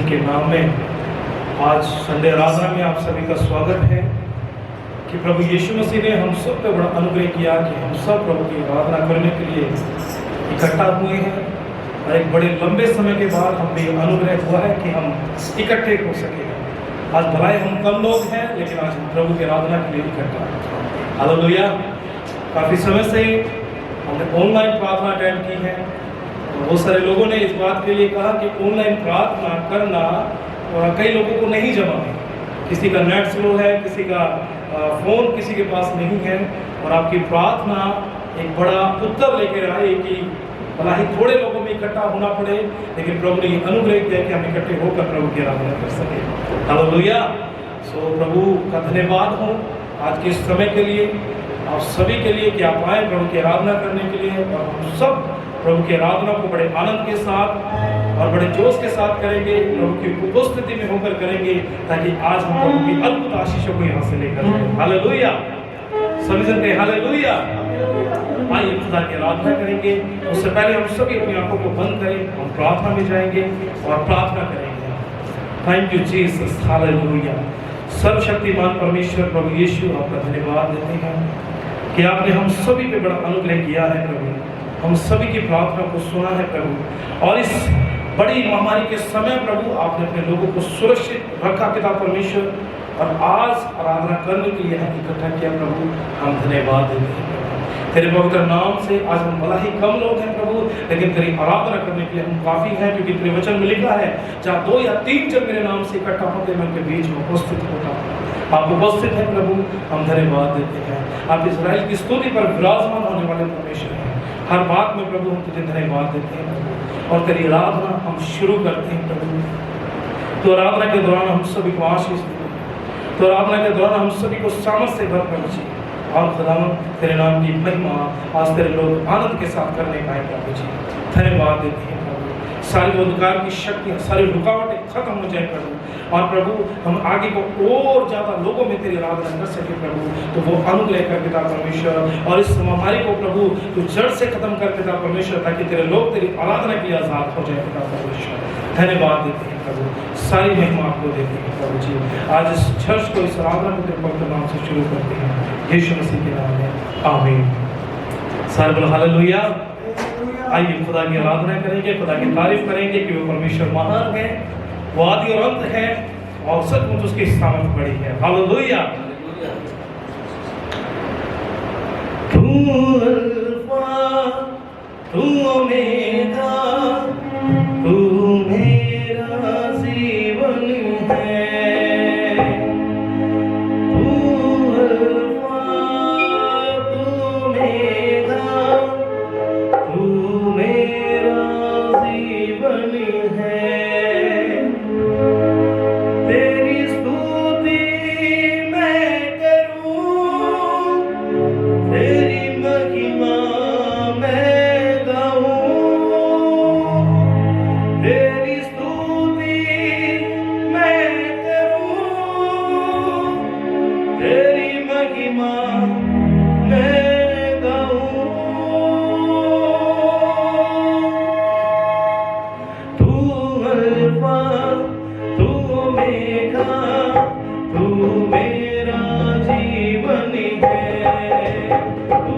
मसीह के नाम में आज संडे आराधना में आप सभी का स्वागत है कि प्रभु यीशु मसीह ने हम सब पे बड़ा अनुग्रह किया कि हम सब प्रभु की आराधना करने के लिए इकट्ठा हुए हैं और एक बड़े लंबे समय के बाद हम भी अनुग्रह हुआ है कि हम इकट्ठे हो सके। आज भलाई हम कम लोग हैं लेकिन आज हम प्रभु की आराधना के लिए इकट्ठा हैं। हालेलुया। काफ़ी समय से हमने ऑनलाइन प्रार्थना अटेंड की है। बहुत सारे लोगों ने इस बात के लिए कहा कि ऑनलाइन प्रार्थना करना कई लोगों को नहीं जमा है। किसी का नेट स्लो है, किसी का फ़ोन किसी के पास नहीं है और आपकी प्रार्थना एक बड़ा उत्तर लेकर आए कि भला ही थोड़े लोगों में इकट्ठा होना पड़े लेकिन प्रभु ने अनुग्रह किया कि हम इकट्ठे होकर प्रभु की आराधना कर सके। हालेलुया। सो प्रभु का धन्यवाद हो आज के इस समय के लिए, आप सभी के लिए कि आप आए प्रभु की आराधना करने के लिए और हम सब प्रभु की आराधना को बड़े आनंद के साथ और बड़े जोश के साथ करेंगे, प्रभु की उपस्थिति में होकर करेंगे ताकि आज हम प्रभु की अद्भुत आशीषों को यहाँ से लेकर जाएं। हालेलुया। सभी जन कहें हालेलुया। आइए खुदा की आराधना करेंगे। उससे पहले हम सभी अपनी आंखों को बंद करें, हम प्रार्थना में जाएंगे और प्रार्थना करेंगे। Thank you Jesus. हालेलुया। सर्वशक्तिमान परमेश्वर प्रभु यीशु आपका धन्यवाद देते हैं कि आपने हम सभी पे बड़ा अनुग्रह किया है प्रभु। हम सभी की प्रार्थना को सुना है प्रभु और इस बड़ी महामारी के समय प्रभु आपने अपने लोगों को सुरक्षित रखा पिता परमेश्वर और आज आराधना करने के लिए हम इकट्ठा किया प्रभु। हम धन्यवाद देते हैं तेरे पवित्र नाम से। आज हम भला ही कम लोग हैं प्रभु लेकिन तेरी आराधना करने के लिए हम काफ़ी हैं क्योंकि तेरे वचन में लिखा है जहाँ 2 या 3 जन मेरे नाम से इकट्ठा होते मैं उनके बीच में उपस्थित होता हूँ। आप उपस्थित हैं प्रभु, हम धन्यवाद देते हैं। आप इस्राएल की स्तुति पर विराजमान होने वाले परमेश्वर हैं। हर बात में प्रभु हम तुझे धन्यवाद देते हैं प्रभु और तेरी आराधना हम शुरू करते हैं प्रभु। तो आराधना के दौरान हम सभी को आशीष देते हैं। तो आराधना के दौरान हम सभी को सामर्थ से भर प्रभु जी और खुदावन तेरे नाम की महिमा आज तेरे लोग आनंद के साथ करने पाए प्रभु जी। धन्यवाद देते हैं प्रभु। सारी अंधकार की शक्तियाँ, सारी रुकावटें खत्म हो जाए प्रभु और प्रभु हम आगे को और ज़्यादा लोगों में तेरी आराधना कर सके प्रभु। तो वो अनुग्रह कर पिता परमेश्वर और इस महामारी को प्रभु तू जड़ से खत्म कर पिता परमेश्वर ताकि तेरे लोग तेरी आराधना के लिए आज़ाद हो जाए पिता परमेश्वर। धन्यवाद देते हैं प्रभु, सारी महिमा आपको देते हैं प्रभु जी। आज इस चर्च को इस आराधना को तेरे पवित्र नाम से शुरू करते हैं यीशु मसीह के नाम में, आमीन। सारे बोलो हालेलुया। आइए खुदा की आराधना करेंगे, खुदा की तारीफ करेंगे कि वो परमेश्वर महान है, वो आदि और अंत है और सचमुच उसकी सामर्थ बड़ी है। हालेलुया। तू अल्फा तू ओमेगा तू मेरा जीवन है। तू अल्फा तू ओमेगा तू मेरा जीवन है। तेरी स्तुति मैं करूं, तेरी महिमा मैं गाऊं। तेरी स्तुति मैं करूं, तेरी महिमा मैं गाऊं। तू अल्फा तू ओमेगा तू मेरा जीवन है। तू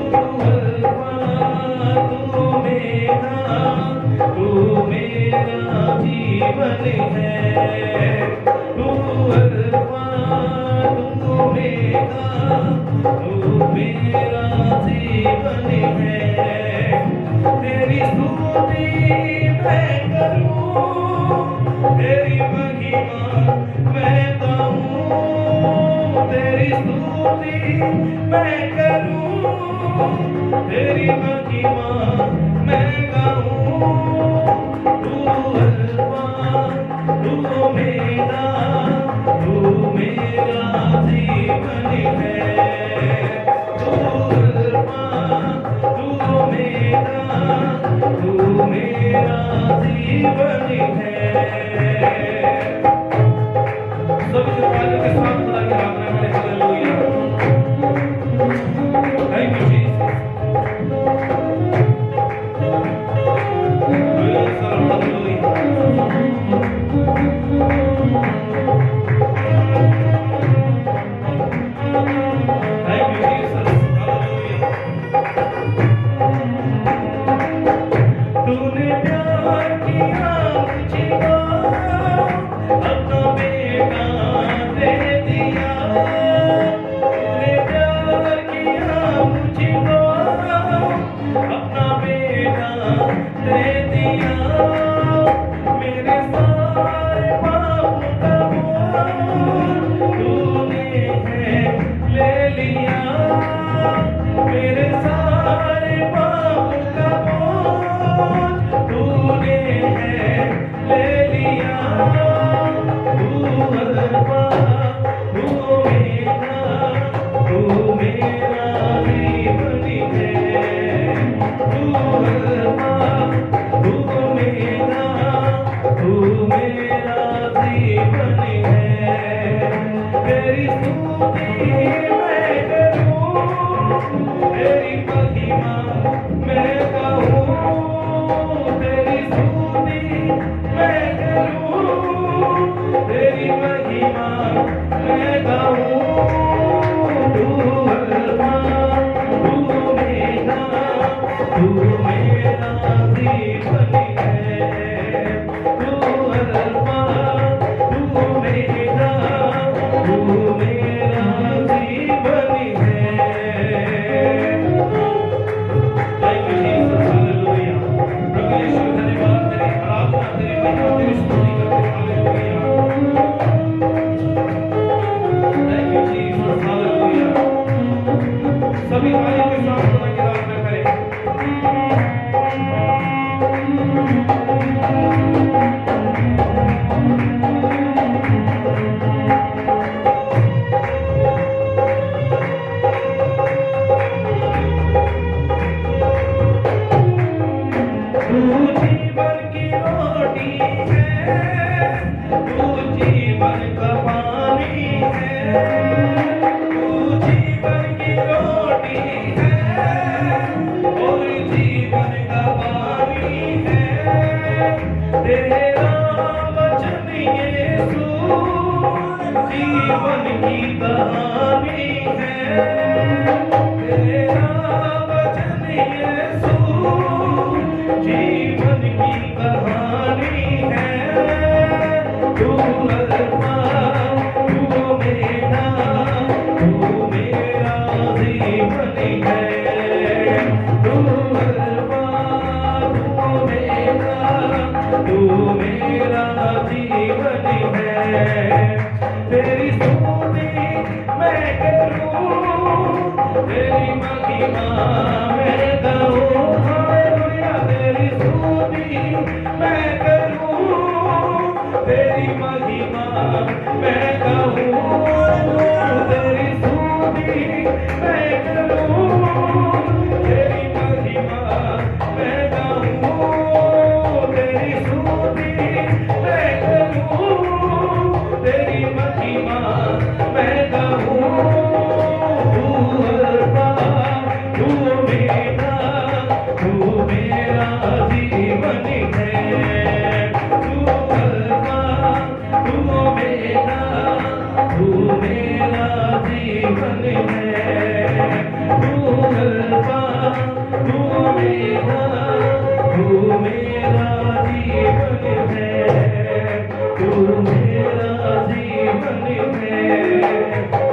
अल्फा तू ओमेगा तू मेरा जीवन है। तू अल्फा तू ओमेगा तू मेरा जीवन है। तेरी स्तुति मैं करूं, तेरी महिमा मैं गाऊं। तेरी स्तुति मैं करूं, तेरी महिमा मैं गाऊं। तू अल्फा तू ओमेगा तू मेरा जीवन है। तू अल्फा तू ओमेगा तू मेरा जीवन है। सभी जवानों के साथ खुदा की आराधना करें। Hallelujah. Thank you Jesus. Hallelujah. जीवन का पानी है, तू जीवन की रोटी है, और जीवन का पानी है। तेरा वचन यीशु जीवन की कहानी है, तेरा वचन यीशु जीवन की कहानी है। तू अल्फा तू ओमेगा, तू मेरा जीवन है। तू अल्फा तू ओमेगा, तू मेरा जीवन है। तेरी स्तुति मैं करूं, तेरी महिमा मैं गाऊं, हालेलुया। तेरी स्तुति मैं करूं, तेरी महिमा मैं गाऊं, तेरी स्तुति मैं करूं, तेरी महिमा मैं गाऊं, तेरी स्तुति मैं करूं, तेरी महिमा मैं गाऊं। तू अल्फा तू ओमेगा, तू मेरा जीवन है। तू अल्फा तू ओमेगा, तू मेरा जीवन है। तू अल्फा तू ओमेगा, तू मेरा जीवन है। तू मेरा जीवन है,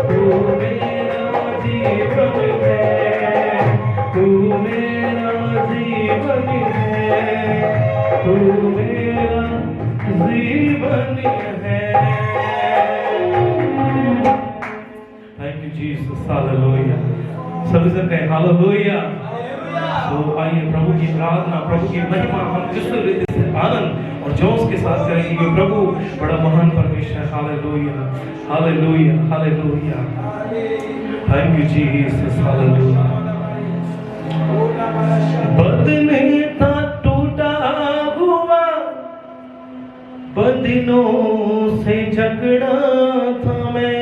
तू मेरा जीवन है, तू मेरा जीवन है, तू मेरा जीवन है। Thank you Jesus, hallelujah. सभी से कहें हालेलुया। तो आइए प्रभु की प्रार्थना, प्रभु की महिमा हम जिस रीति से आनंद और जोश के साथ करेंगे कि प्रभु बड़ा महान परमेश्वर। Hallelujah, hallelujah, hallelujah. Thank you Jesus, hallelujah. बंधने था टूटा हुआ, बंधनों से झगड़ा था मैं,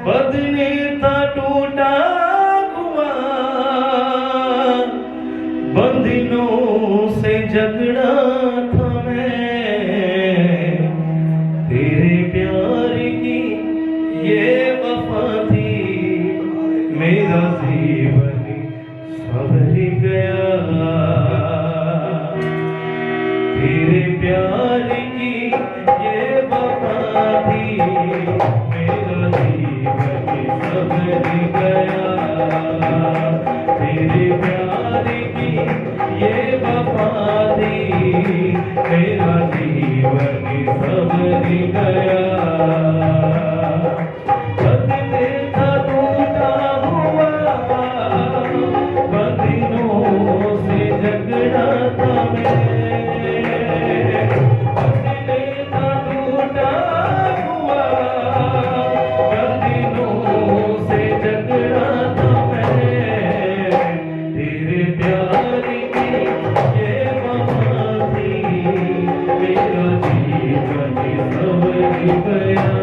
बंधने था टूटा हुआ, बंधनों से झगड़ा था मैं। तेरे प्यार की ये वफा थी, मेरा जीवन संभल गया। तेरे प्यार की ये वफा थी, मेरा जीवन संभल गया। तेरे प्यार की ये वफा थी, मेरा जीवन संभल गया। बंधने था टूटा हुआ, बंधनों से झगड़ा था मैं, बंधने था टूटा हुआ, बंधनों से झगड़ा था मैं। तेरे प्यार की ये वफा थी, मेरा जीवन संभल गया।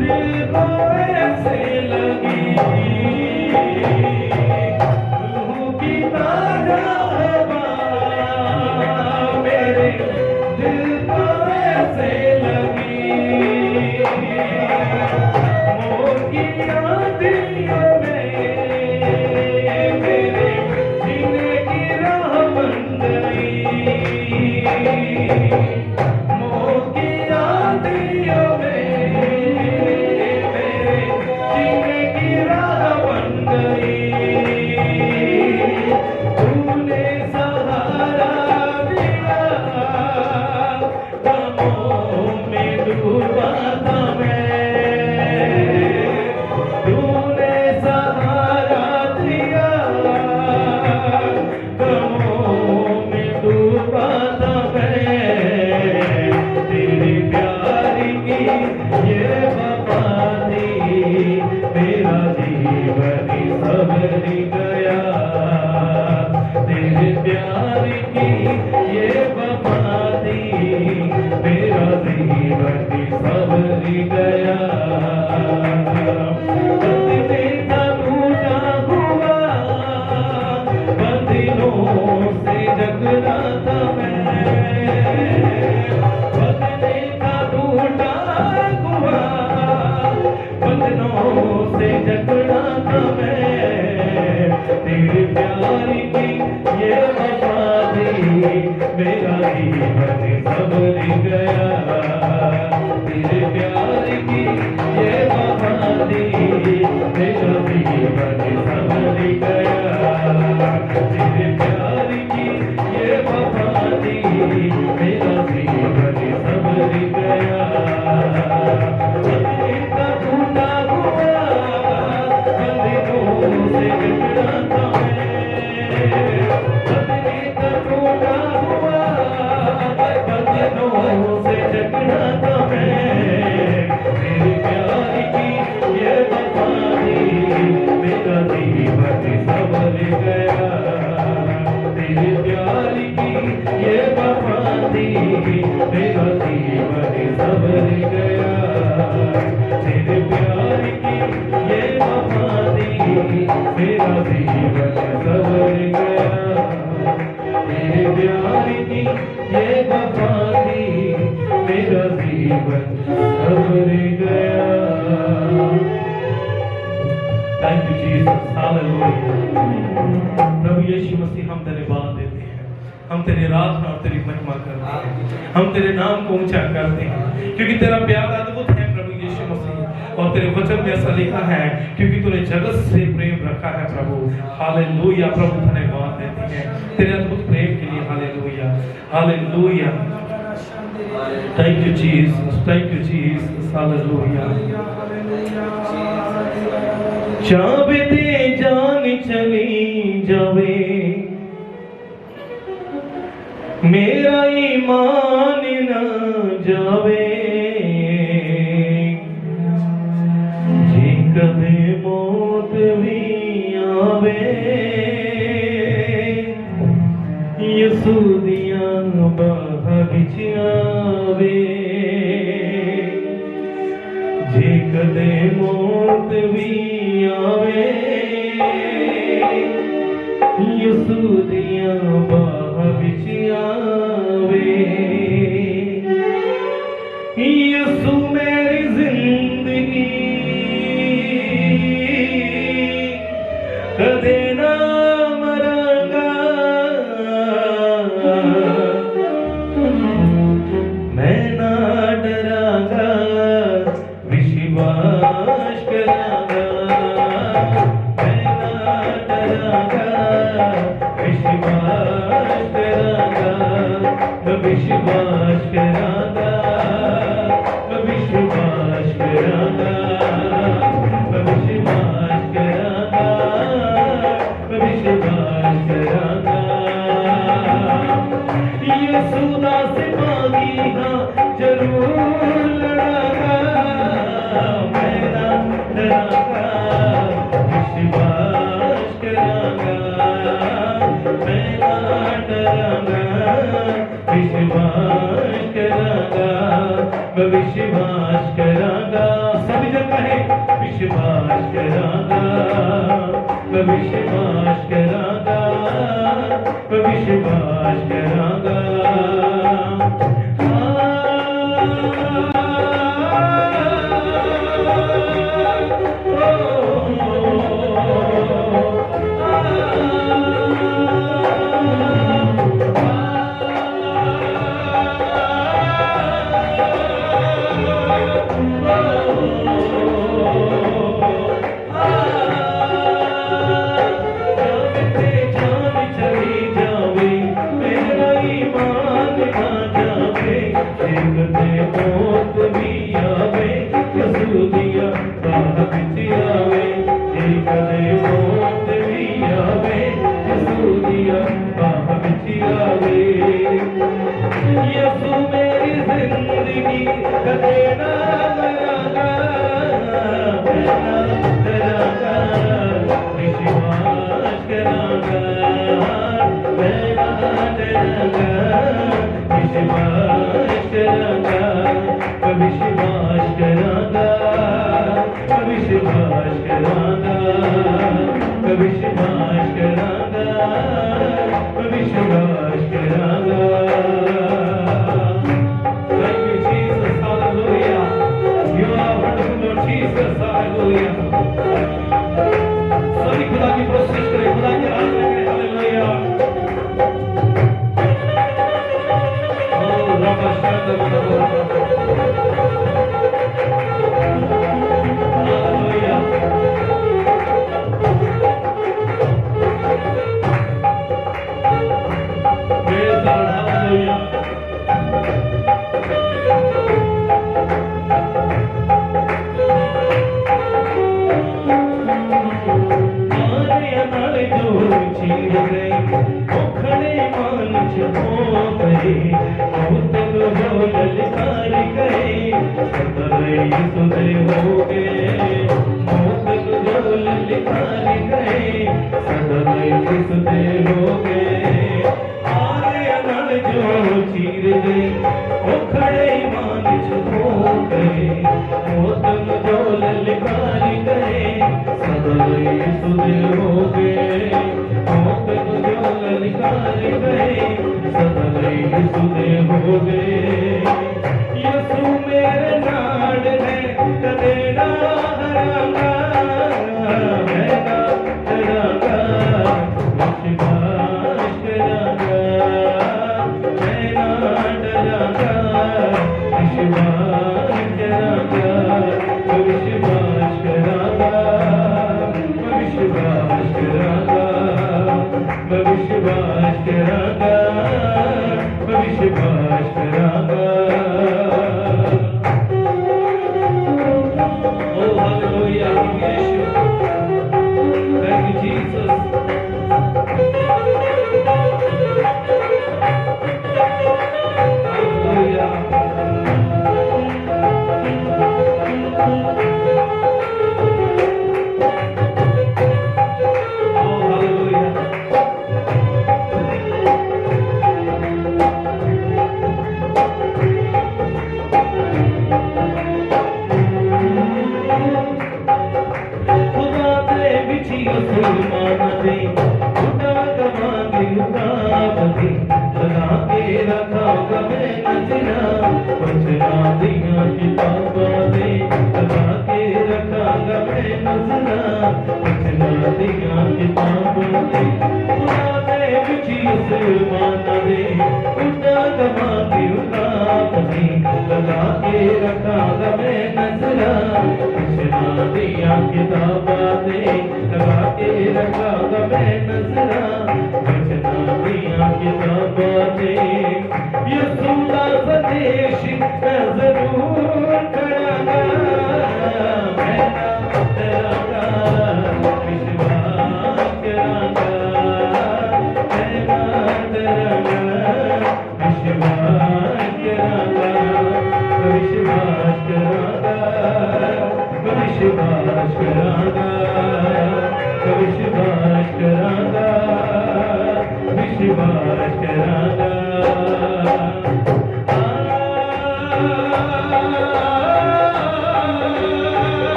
दिल को ऐसे लगी रूह की ताजा हवा मेरे दिल को ऐसे लगी मोर की आंधियों में मेरे जीने की राह बन गई मोर की आंधियों में मेरे जीने की राह बन गई तूने सहारा दिया गमों में डूबा था मैं तूने सहारा दिया गमों में डूबा था मैं तेरे प्यार की ये वफा थी मेरा जीवन संवर गया तेरे प्यार की ये वफा थी मेरा जीवन संवर गया बंदे का टूटा हुआ बंदियों से जगना था मैं बंदे का टूटा हुआ बंदियों से जगना था मैं तेरे प्यार की ये वफा थी मेरा जीवन संवर गया तेरे प्यार की ये वफा थी मेरा जीवन संवर गया तेरे प्यार की ये वफा थी मेरा जीवन संवर गया बंदे का टूटा हुआ बंदियों से जगना था मैं बंदे का टूटा हुआ बंदियों से जगना था मैं तेरे प्यार की ये वफा थी मेरा जीवन संवर गया तेरे प्यार की ये वफा थी मेरा जीवन संवर गया तेरे प्यार की ये वफा थी मेरा जीवन संवर गया तेरे प्यार की ये वफा थी मेरा जीवन संवर गया थैंक यू जीसस हालेलुया प्रभु यीशु मसीह हम धन्यवाद देते हैं हम तेरी आराधना और तेरी महिमा करते हैं हम तेरे नाम को ऊंचा करते हैं क्योंकि तेरा प्यार अद्भुत है प्रभु यीशु मसीह और तेरे वचन में ऐसा लिखा है क्योंकि तूने जगत से प्रेम रखा है प्रभु हालेलुया प्रभु धन्यवाद देते हैं तेरे अद्भुत प्रेम के लिए hallelujah hallelujah thank you Jesus hallelujah चाहते जान चली जावे मेरा ईमान न जावे जी कभी मौत भी आवे यीशु दिया बाह विच आवे जी कदे मौत भी आवे यीशु दिया बाह विच आवे यीशु मेरी जिंदगी कदे ना मरांगा मैं ना डरांगा विश्वास करांगा मैं ना डरांगा विश्वास करांगा मैं विश्वास करांगा मैं विश्वास करांगा मैं विश्वास करांगा मैं विश्वास करांगा यीशु से मांगी हाँ जरूर लड़ांगा मैं ना डरांगा विश्वास करांगा मैं ना डरांगा विश्वास करांगा मैं विश्वास करांगा सभी विश्वास करांगा, विश्वास करांगा। यसू मेरी जिंदगी कदे ना डरांगा, डरांगा, विश्वास करांगा, मैं ना डरांगा, विश्वास करांगा, विश्वास करांगा, विश्वास करांगा, विश्वास करांगा, विश्वास करांगा। Thank you, Jesus. Hallelujah. You are wonderful, Lord Jesus. Hallelujah. सभी खुदा की प्रोसेस करें, खुदा की आराधना करें। Hallelujah. Oh, Rabba Shanda Hallelujah. Praise God. Hallelujah. यसू मेरे नाड़ है कदे ना हरांगा, मैं ना डरांगा, विश्वास करांगा, मैं ना डरांगा, विश्वास करांगा, विश्वास करांगा, विश्वास करांगा, विश्वास करांगा, विश्वास करांगा। Oh, hallelujah, Yeshua. Thank you, Jesus. Hallelujah. Oh, hallelujah.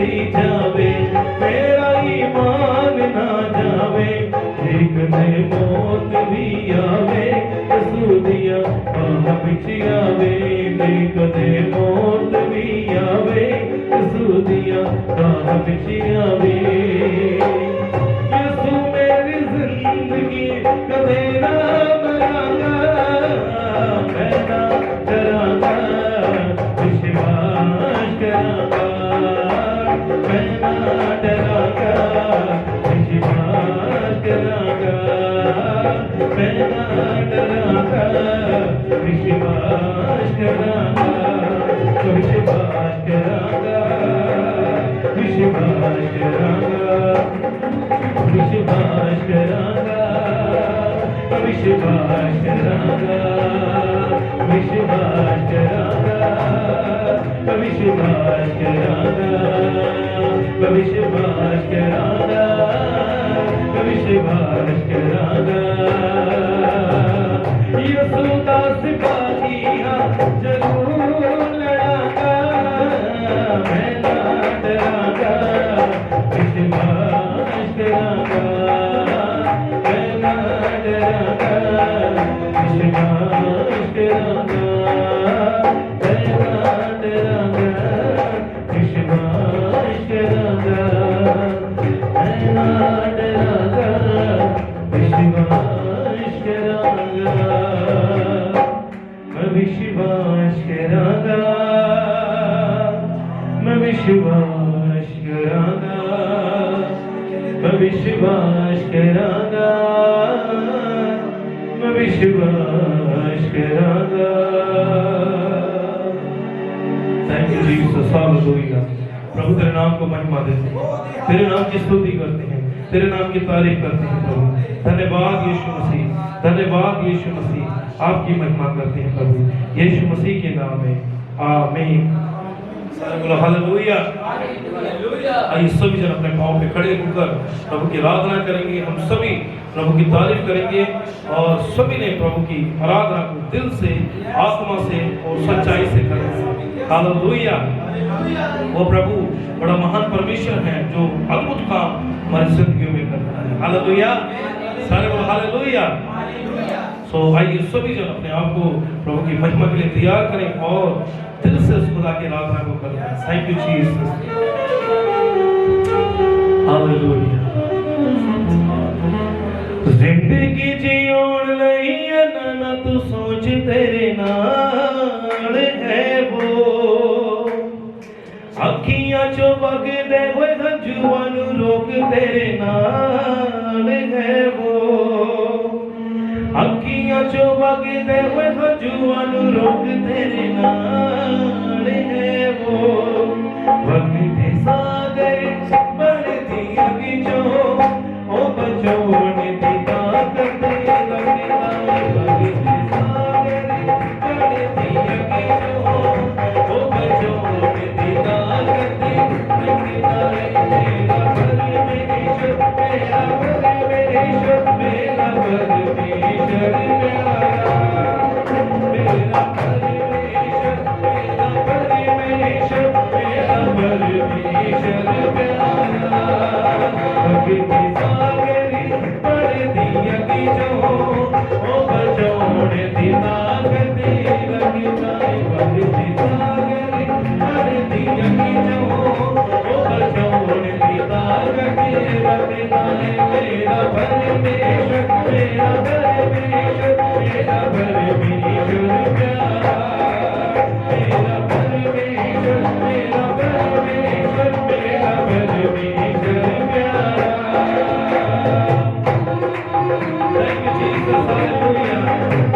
चली जावे, मेरा ईमान ना जावे, एक दिन मौत भी आवे, सूदिया बाह बिच आवे, एक दिन मौत भी आवे, सूदिया बाह बिच आवे। यसू मेरी जिंदगी कदे ना मरांगा, मैं ना डरांगा, विश्वास करांगा, मैं ना डरांगा, विश्वास करांगा, मैं ना डरांगा, विश्वास करांगा, विश्वास करांगा, विश्वास करांगा, विश्वास करांगा, विश्वास करांगा, विश्वास करांगा, विश्वास करांगा, विश्वास करांगा, विश्वास करांगा। यसू दा सिपाहिया जरूर लड़ांगा, मैं ना डरांगा, विश्वास करांगा, मैं ना डरांगा, विश्वास करांगा, मैं ना डरांगा, विश्वास करांगा, मैं ना डरांगा, विश्वास करांगा, मैं विश्वास करांगा, मैं विश्वास करांगा, मैं विश्वास करांगा, मैं विश्वास करांगा। Thank you Jesus, hallelujah. प्रभु तेरे नाम को महिमा देते हैं, तेरे नाम की स्तुति करते हैं, तेरे नाम की तारीफ करते हैं प्रभु। धन्यवाद यीशु मसीह, धन्यवाद यीशु मसीह, आपकी महिमा करते हैं प्रभु, यीशु मसीह के नाम में, आमीन। सारे बोलो हालेलुया। आइए सभी जन अपने पांव पे खड़े होकर प्रभु की आराधना करेंगे। हम सभी प्रभु की तारीफ करेंगे और सभी ने प्रभु की आराधना को दिल से, आत्मा से और सच्चाई से करेंगे। हालेलुया। वो प्रभु बड़ा महान परमेश्वर है जो अद्भुत काम हमारी जिंदगी में करता है। हालेलुया। सारे बोलो हालेलुया। सो आइए सभी जन अपने आप को प्रभु की महिमा के लिए तैयार करें और दिल से उस खुदा की आराधना को करें। Thank you Jesus. हालेलुया। जिंदगी जीवन लई ना तू सोच तेरे नाल है वो, अखियां चो वगदे होए हंजुआं नू रोक तेरे नाल है वो, अखियां चो वगदे होए हंजुआं नू रोक तेरे नाल है वो, वगदे सागर बढ़ती अगी जो ओ बचोन दी ताकत लगदा, वगदे सागर बढ़ती अगी जो ओ बचोन दी ताकत लगदा, मेरा परमेश्वर, मेरा परमेश्वर, मेरा परमेश्वर प्यारा, मेरा परमेश्वर, मेरा परमेश्वर, मेरा परमेश्वर प्यारा, भक्ति सागरी बढ़ती अगी जो ओ बचोन दी ताकत लगदा, भक्ति सागरी बढ़ती अगी जो ओ बचोन दी ताकत लगदा, मेरा परमेश्वर, मेरा परमेश्वर, मेरा परमेश्वर प्यारा, मेरा परमेश्वर, मेरा परमेश्वर, मेरा परमेश्वर प्यारा। Thank you Jesus, hallelujah, hallelujah।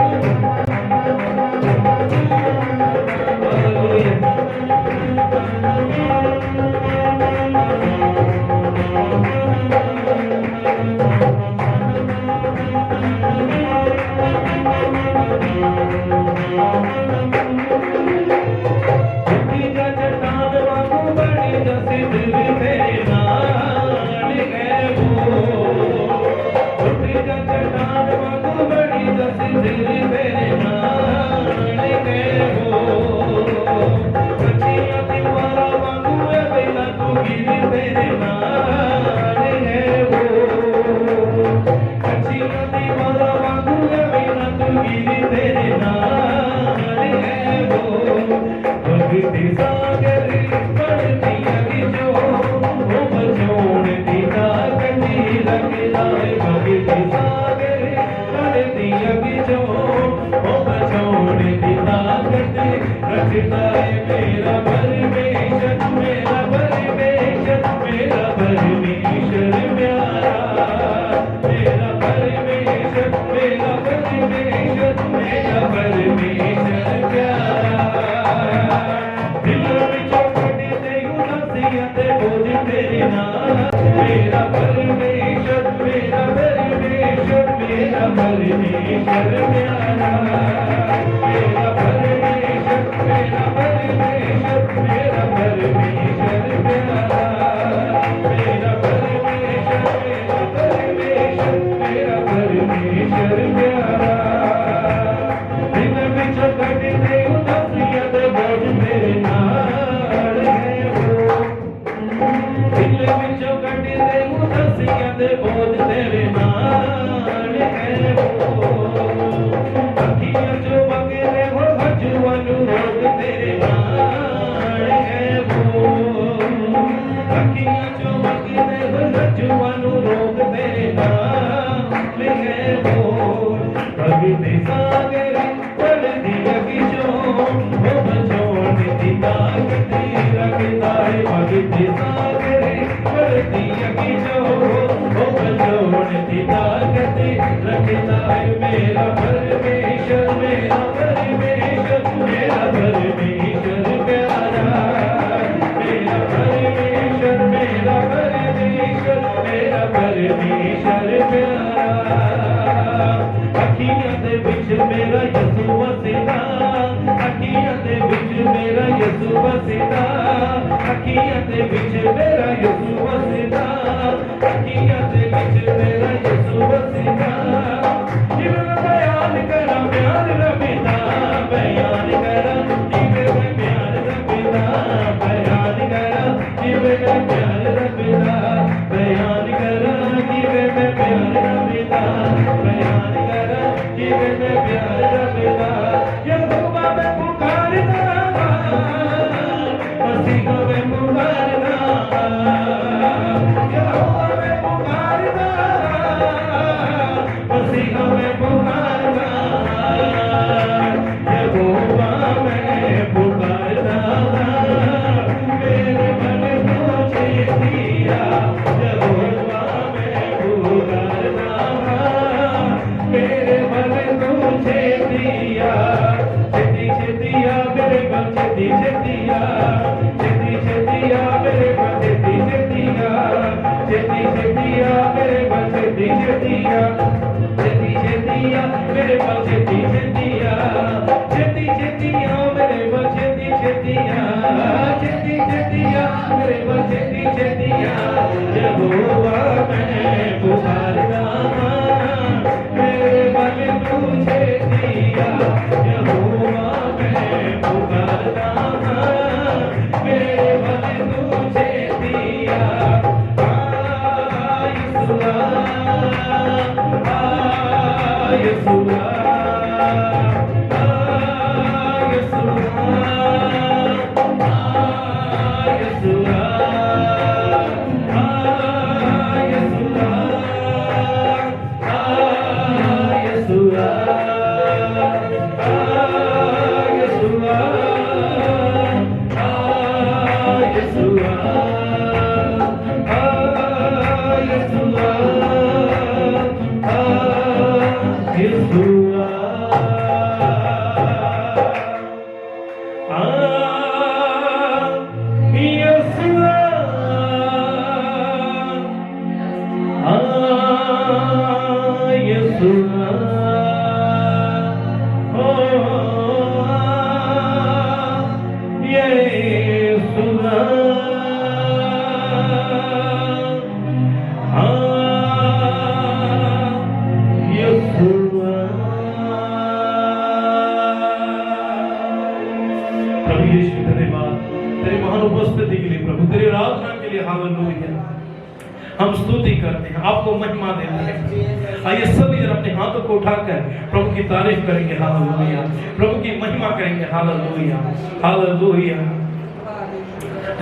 हम स्तुति करते हैं, आपको महिमा देते हैं। आइए सभी जन अपने हाथों को उठाकर प्रभु की तारीफ करेंगे। हालेलुया, प्रभु की महिमा करेंगे। Hallelujah, hallelujah,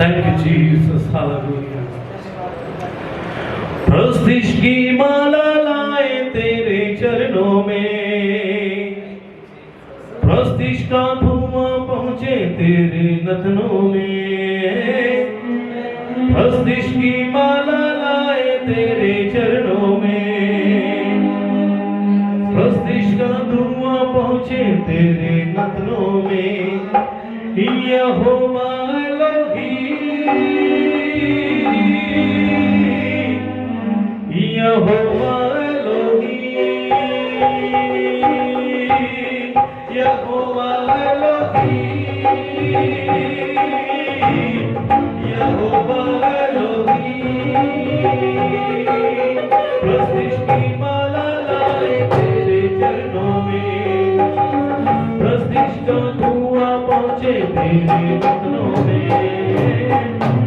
thank you Jesus, hallelujah. प्रस्तिश की माला लाए तेरे चरणों में, प्रस्तिश का धुआं पहुंचे तेरे नथनों में, प्रस्तिश की माला लाए तेरे चरणों में, प्रस्तिश का धुआं पहुंचे तेरे नथनों में। यहोवा एलोहीम, यहोवा एलोहीम, यहोवा एलोही प्रस्तिष्ठ की माला लाए तेरे चरणों में प्रस्तिष्ठ धुआं पहुंचे तेरे वचनों में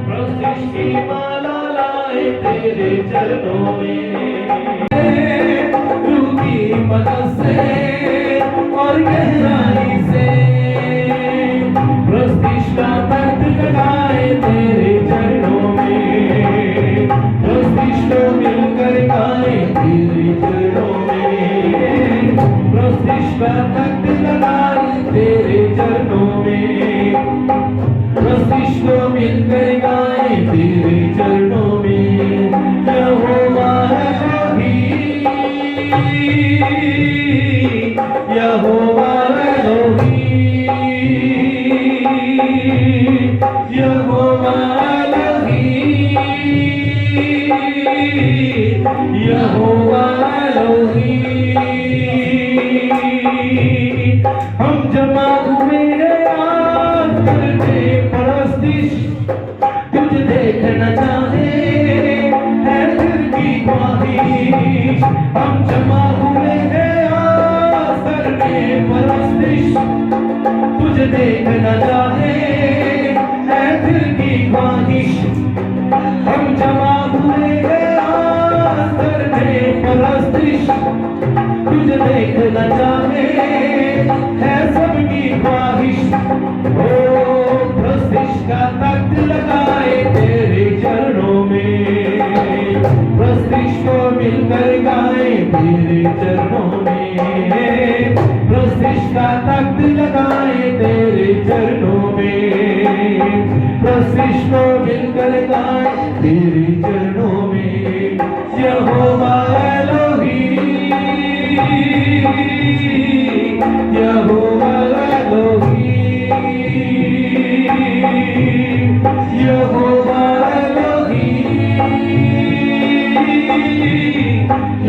प्रस्तिष्ठ की माला लाए तेरे चरणों में रूही मदद से और गहराई से प्रस्तिष्ठ का तख्त लगाए तेरे चरणों में प्रस्तिष्ठ मिलकर गाए तेरे चरणों में प्रस्तिष्ठ का तख्त लगाए तेरे चरणों में प्रस्तिष्ठ मिलकर गाए तेरे चरणों में यहोवा एलोही यहोवा एलोही यहोवा एलोही यहोवा एलोही हम जमा हुए आज करते परस्तिश तुझे देखना चाहे है दिल की ख्वाहिश हम जमा हुए हैं आज करते परस्तिश तुझे देखना चाहे है दिल की ख्वाहिश हम जमा हुए हैं आज करते परस्तिश तुझे देखना चाहे है सबकी ख्वाहिश ओ प्रस्तिष्ठ का तख्त लगाए तेरे चरणों में प्रस्तिष्ठ को मिलकर गाए तेरे चरणों में प्रस्तिष्ठ का तख्त लगाए तेरे चरणों में प्रस्तिष्ठ को मिलकर गाए तेरे चरणों में यहोवा एलोही यहोवा एलोही यहोवा एलोही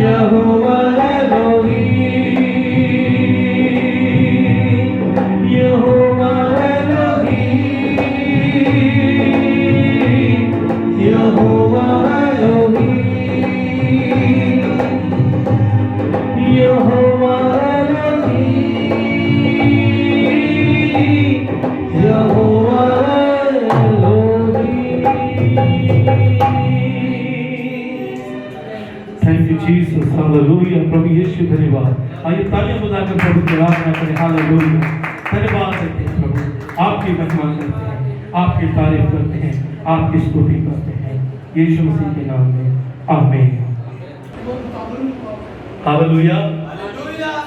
यहोवा एलोही यहोवा एलोही यहोवा एलोही यहोवा यहोवा थैंक यू जीसस हालेलुया प्रभु यीशु धन्यवाद आइए तालियां बजाकर प्रभु की आराधना करें हालेलुया धन्यवाद देते हैं प्रभु आपकी महिमा करते हैं आपकी तारीफ करते हैं आपकी स्तुति करते हैं यीशु मसीह के नाम में आमीन हालेलुया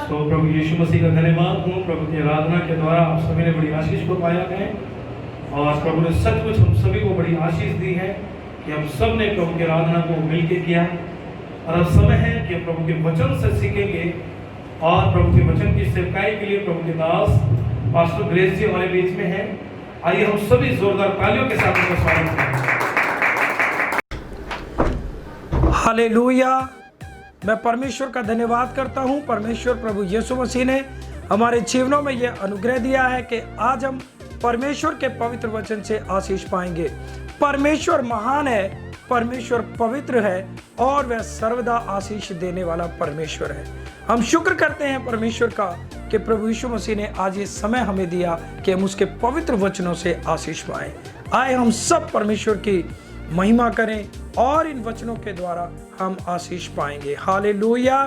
तो प्रभु यीशु मसीह का धन्यवाद हूँ प्रभु की आराधना के द्वारा आप सभी ने बड़ी आशीष को पाया है और प्रभु ने सचमुच हम सभी को बड़ी आशीष दी है कि हम सब ने प्रभु की आराधना को मिलकर किया और अब समय है कि प्रभु के वचन से सीखेंगे और प्रभु के वचन की सेवकाई के लिए प्रभु के दास पास्टर ग्रेस जी हमारे बीच में हैं आइए हम सभी जोरदार तालियों के साथ उनका स्वागत करें हालेलुया मैं परमेश्वर का धन्यवाद करता हूं परमेश्वर प्रभु यीशु मसीह ने हमारे जीवनों में यह अनुग्रह दिया है कि आज हम परमेश्वर के पवित्र वचन से आशीष पाएंगे परमेश्वर महान है परमेश्वर पवित्र है और वह सर्वदा आशीष देने वाला परमेश्वर है हम शुक्र करते हैं परमेश्वर का कि प्रभु यीशु मसीह ने आज ये समय हमें दिया कि हम उसके पवित्र वचनों से आशीष पाएं आए हम सब परमेश्वर की महिमा करें और इन वचनों के द्वारा हम आशीष पाएंगे हालेलुया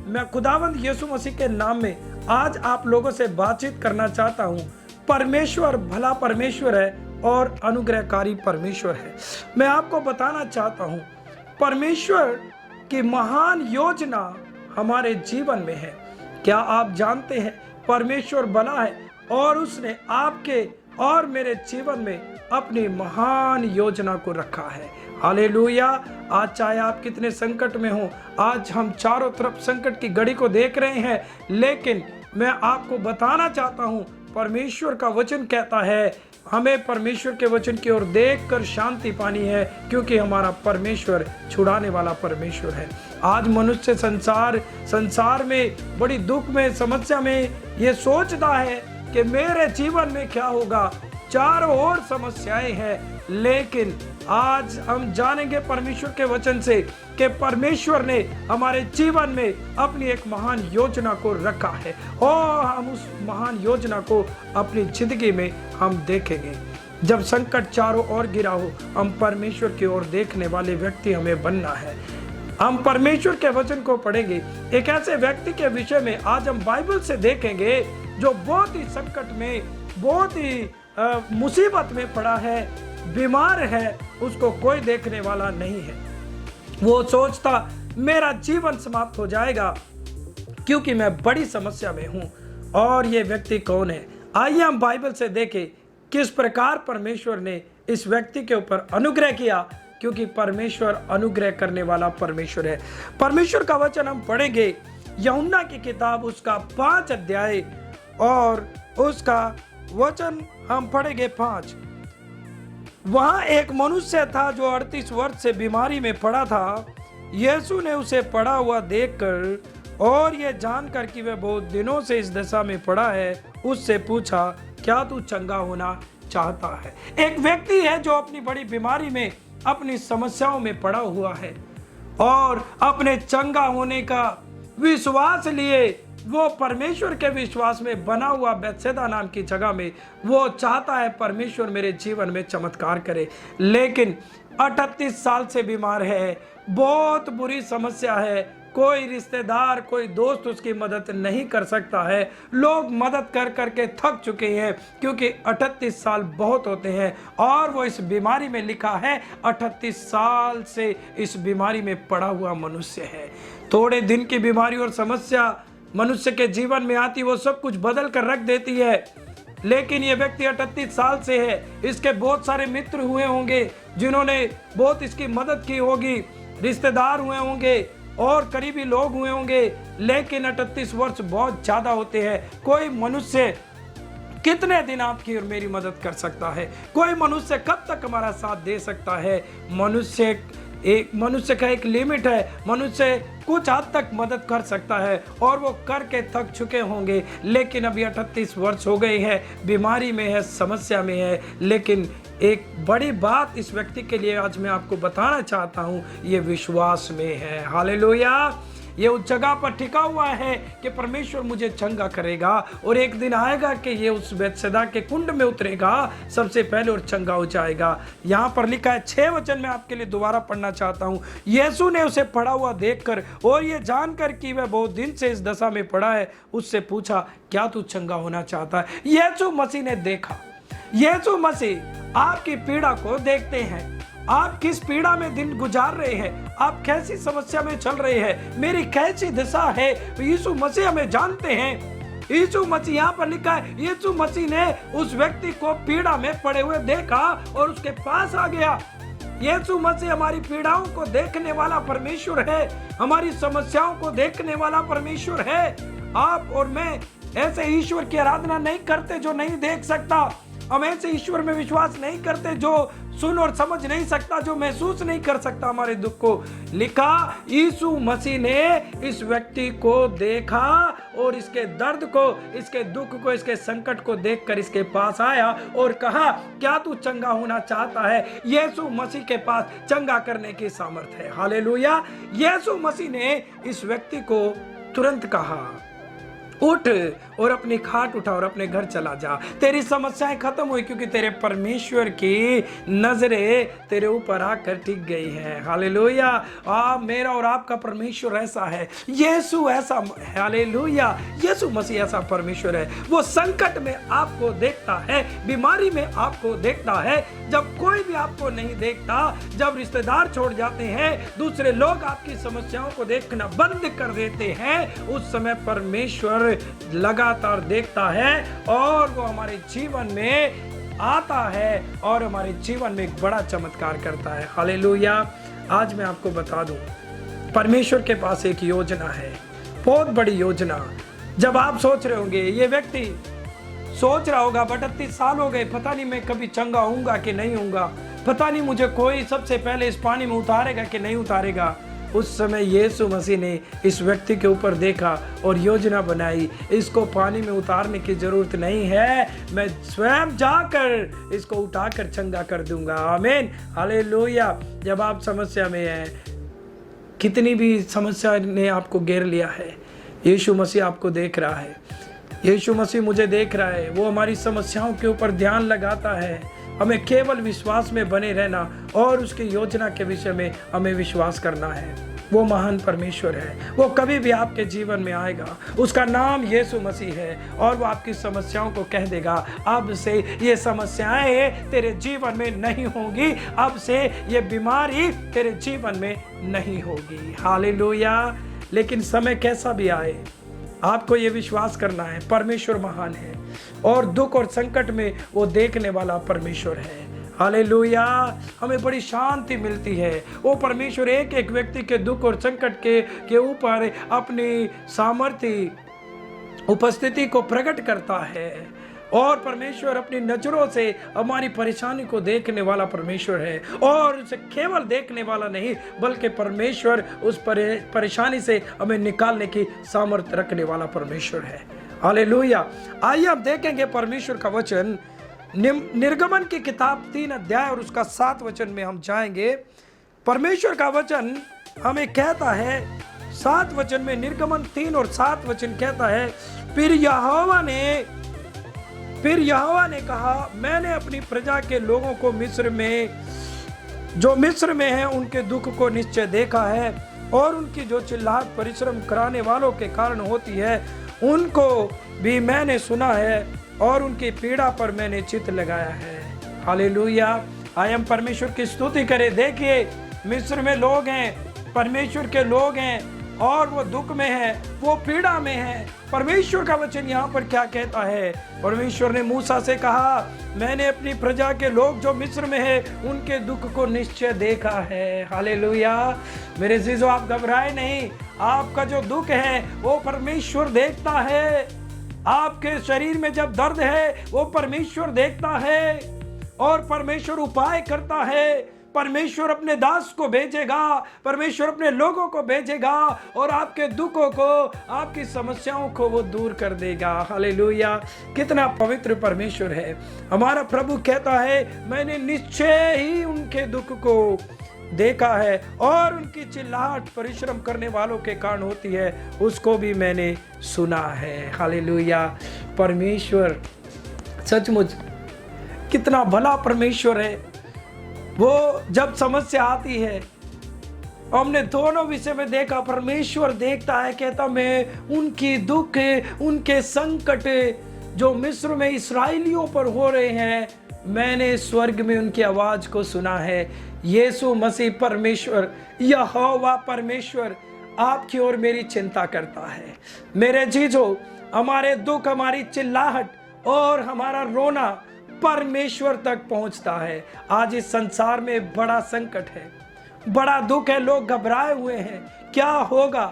मैं खुदावंद यीशु मसीह के नाम में आज आप लोगों से बातचीत करना चाहता हूं परमेश्वर भला परमेश्वर है और अनुग्रहकारी परमेश्वर है मैं आपको बताना चाहता हूं परमेश्वर की महान योजना हमारे जीवन में है क्या आप जानते हैं परमेश्वर भला है और उसने आपके और मेरे जीवन में अपनी महान योजना को रखा है हालेलुया आज चाहे आप कितने संकट में हो आज हम चारों तरफ संकट की घड़ी को देख रहे हैं लेकिन मैं आपको बताना चाहता हूं परमेश्वर का वचन कहता है हमें परमेश्वर के वचन की ओर देखकर शांति पानी है क्योंकि हमारा परमेश्वर छुड़ाने वाला परमेश्वर है आज मनुष्य संसार में बड़ी दुख में समस्या में ये सोचता है कि मेरे जीवन में क्या होगा, चारों ओर समस्याएं हैं, लेकिन आज हम जानेंगे परमेश्वर के वचन से कि परमेश्वर ने हमारे जीवन में अपनी एक महान योजना को रखा है और हम उस महान योजना को अपनी जिंदगी में हम देखेंगे। जब संकट चारों ओर गिरा हो, हम परमेश्वर की ओर देखने वाले व्यक्ति हमें बनना है। हम परमेश्वर के वचन को पढ़ेंगे। एक ऐसे व्यक्ति के विषय में आज हम बाइबल से देखेंगे जो बहुत ही संकट में, बहुत ही मुसीबत में पड़ा है, बीमार है, उसको कोई देखने वाला नहीं है। वो सोचता मेरा जीवन समाप्त हो जाएगा क्योंकि मैं बड़ी समस्या में हूं। और ये व्यक्ति कौन है? आइए हम बाइबल से देखें किस प्रकार परमेश्वर ने इस व्यक्ति के ऊपर अनुग्रह किया, क्योंकि परमेश्वर अनुग्रह करने वाला परमेश्वर है। परमेश्वर का वचन हम पढ़ेंगे यूहन्ना की किताब उसका 5 अध्याय और उसका वचन हम पढ़ेंगे 5। वहां एक मनुष्य था जो 38 वर्ष से बीमारी में पड़ा था। यीशु ने उसे पड़ा हुआ देखकर और यह जानकर कि वह बहुत दिनों से इस दशा में पड़ा है, उससे पूछा, क्या तू चंगा होना चाहता है? एक व्यक्ति है जो अपनी बड़ी बीमारी में, अपनी समस्याओं में पड़ा हुआ है और अपने चंगा होने का विश्वास लिए वो परमेश्वर के विश्वास में बना हुआ बेतसैदा नाम की जगह में वो चाहता है परमेश्वर मेरे जीवन में चमत्कार करे। लेकिन 38 साल से बीमार है, बहुत बुरी समस्या है, कोई रिश्तेदार, कोई दोस्त उसकी मदद नहीं कर सकता है। लोग मदद कर करके थक चुके हैं क्योंकि 38 साल बहुत होते हैं और वो इस बीमारी में लिखा है 38 साल से इस बीमारी में पड़ा हुआ मनुष्य है। थोड़े दिन की बीमारी और समस्या मनुष्य के जीवन में आती, वो सब कुछ बदल कर रख देती है। लेकिन ये व्यक्ति 38 साल से है, इसके बहुत सारे मित्र हुए होंगे जिन्होंने बहुत इसकी मदद की होगी, रिश्तेदार हुए होंगे और करीबी लोग हुए होंगे, लेकिन 38 वर्ष बहुत ज्यादा होते हैं। कोई मनुष्य कितने दिन आपकी और मेरी मदद कर सकता है? कोई मनुष्य कब तक हमारा साथ दे सकता है? मनुष्य का एक लिमिट है। मनुष्य कुछ हद तक मदद कर सकता है और वो करके थक चुके होंगे, लेकिन अभी 38 वर्ष हो गए हैं, बीमारी में है, समस्या में है। लेकिन एक बड़ी बात इस व्यक्ति के लिए आज मैं आपको बताना चाहता हूँ, ये विश्वास में है। हालेलुया! ये उस जगह पर टिका हुआ है कि परमेश्वर मुझे चंगा करेगा और एक दिन आएगा कि ये उस बेतसैदा के कुंड में उतरेगा सबसे पहले और चंगा हो जाएगा। यहाँ पर लिखा है 6 वचन में आपके लिए दोबारा पढ़ना चाहता हूँ। यीशु ने उसे पड़ा हुआ देखकर और ये जानकर कि वह बहुत दिन से इस दशा में पड़ा है, उससे पूछा, क्या तू चंगा होना चाहता है? यीशु मसीह ने देखा। यीशु मसीह आपकी पीड़ा को देखते हैं। आप किस पीड़ा में दिन गुजार रहे हैं, आप कैसी समस्या में चल रहे हैं, मेरी कैसी दशा है, यीशु मसीह हमें जानते हैं। यीशु मसीह, यहाँ पर लिखा है, यीशु मसीह ने उस व्यक्ति को पीड़ा में पड़े हुए देखा और उसके पास आ गया। यीशु मसीह हमारी पीड़ाओं को देखने वाला परमेश्वर है, हमारी समस्याओं को देखने वाला परमेश्वर है। आप और मैं ऐसे ईश्वर की आराधना नहीं करते जो नहीं देख सकता। हम ऐसे ईश्वर में विश्वास नहीं करते जो सुन और समझ नहीं सकता, जो महसूस नहीं कर सकता हमारे दुख को। लिखा, यीशु मसीह ने इस व्यक्ति को देखा और इसके दर्द को, इसके दुख को, इसके संकट को देखकर इसके पास आया और कहा, क्या तू चंगा होना चाहता है? यीशु मसीह के पास चंगा करने की सामर्थ्य है। हालेलुया! यीशु मसीह ने इस व्यक्ति को तुरंत कहा, उठ और अपनी खाट उठा और अपने घर चला जा। तेरी समस्याएं खत्म हुई क्योंकि तेरे परमेश्वर की नजरें तेरे ऊपर आकर टिक गई है। हालेलुया! मेरा और आपका परमेश्वर ऐसा है, यीशु ऐसा, हालेलुया, यीशु मसीह ऐसा परमेश्वर है। वो संकट में आपको देखता है, बीमारी में आपको देखता है, जब कोई भी आपको नहीं देखता, जब रिश्तेदार छोड़ जाते हैं, दूसरे लोग आपकी समस्याओं को देखना बंद कर देते हैं, उस समय परमेश्वर लगातार देखता है और वो हमारे जीवन में आता है और हमारे जीवन में एक बड़ा चमत्कार करता है। हालेलुया! आज मैं आपको बता दूं, परमेश्वर के पास एक योजना है, बहुत बड़ी योजना। जब आप सोच रहे होंगे, ये व्यक्ति सोच रहा होगा 38 साल हो गए, पता नहीं मैं कभी चंगा होऊंगा कि नहीं होऊंगा, पता नहीं मुझे कोई सबसे पहले इस पानी में उतारेगा कि नहीं उतारेगा। उस समय यीशु मसीह ने इस व्यक्ति के ऊपर देखा और योजना बनाई, इसको पानी में उतारने की जरूरत नहीं है, मैं स्वयं जाकर इसको उठाकर चंगा कर दूंगा। आमीन, हालेलुया। जब आप समस्या में हैं, कितनी भी समस्या ने आपको घेर लिया है, यीशु मसीह आपको देख रहा है, यीशु मसीह मुझे देख रहा है। वो हमारी समस्याओं के ऊपर ध्यान लगाता है। हमें केवल विश्वास में बने रहना और उसकी योजना के विषय में हमें विश्वास करना है। वो महान परमेश्वर है, वो कभी भी आपके जीवन में आएगा। उसका नाम यीशु मसीह है और वो आपकी समस्याओं को कह देगा, अब से ये समस्याएं तेरे जीवन में नहीं होंगी, अब से ये बीमारी तेरे जीवन में नहीं होगी। हालेलुया। लेकिन समय कैसा भी आए, आपको ये विश्वास करना है, परमेश्वर महान है और दुख और संकट में वो देखने वाला परमेश्वर है। हालेलुया। हमें बड़ी शांति मिलती है। वो परमेश्वर एक एक व्यक्ति के दुख और संकट के ऊपर अपनी सामर्थ्य उपस्थिति को प्रकट करता है और परमेश्वर अपनी नजरों से हमारी परेशानी को देखने वाला परमेश्वर है और उसे केवल देखने वाला नहीं बल्कि परमेश्वर उस परेशानी से हमें निकालने की सामर्थ्य रखने वाला परमेश्वर है। हालेलुया। आइए अब देखेंगे परमेश्वर का वचन, निर्गमन की किताब 3 अध्याय और उसका 7 वचन में हम जाएंगे। परमेश्वर का वचन हमें कहता है 7 वचन में, निर्गमन 3 और 7 वचन कहता है, फिर यहोवा ने कहा, मैंने अपनी प्रजा के लोगों को मिस्र में हैं उनके दुख को निश्चय देखा है और उनकी जो चिल्लाहट परिश्रम कराने वालों के कारण होती है उनको भी मैंने सुना है और उनकी पीड़ा पर मैंने चित्त लगाया है। हालेलुया। आइए हम परमेश्वर की स्तुति करें। देखिए, मिस्र में लोग हैं, परमेश्वर के लोग हैं और वो दुख में है, वो पीड़ा में है। परमेश्वर का वचन यहाँ पर क्या कहता है? परमेश्वर ने मूसा से कहा, मैंने अपनी प्रजा के लोग जो मिस्र में है उनके दुख को निश्चय देखा है। हालेलुया। मेरे जीजो, आप घबराए नहीं, आपका जो दुख है वो परमेश्वर देखता है। आपके शरीर में जब दर्द है वो परमेश्वर देखता है और परमेश्वर उपाय करता है। परमेश्वर अपने दास को भेजेगा, परमेश्वर अपने लोगों को भेजेगा और आपके दुखों को, आपकी समस्याओं को वो दूर कर देगा। हालेलुया। कितना पवित्र परमेश्वर है हमारा प्रभु। कहता है, मैंने निश्चय ही उनके दुख को देखा है और उनकी चिल्लाहट परिश्रम करने वालों के कारण होती है, उसको भी मैंने सुना है। हालेलुया। परमेश्वर सचमुच कितना भला परमेश्वर है। वो जब समस्या आती है, हमने दोनों विषय में देखा, परमेश्वर देखता है, कहता मैं उनकी दुख, उनके संकट जो मिस्र में इस्राएलियों पर हो रहे हैं, मैंने स्वर्ग में उनकी आवाज को सुना है। यीशु मसीह परमेश्वर, यहोवा परमेश्वर आपकी और मेरी चिंता करता है। मेरे जीजो, हमारे दुख, हमारी चिल्लाहट और हमारा रोना परमेश्वर तक पहुंचता है। आज इस संसार में बड़ा संकट है, बड़ा दुख है, लोग घबराए हुए हैं, क्या होगा,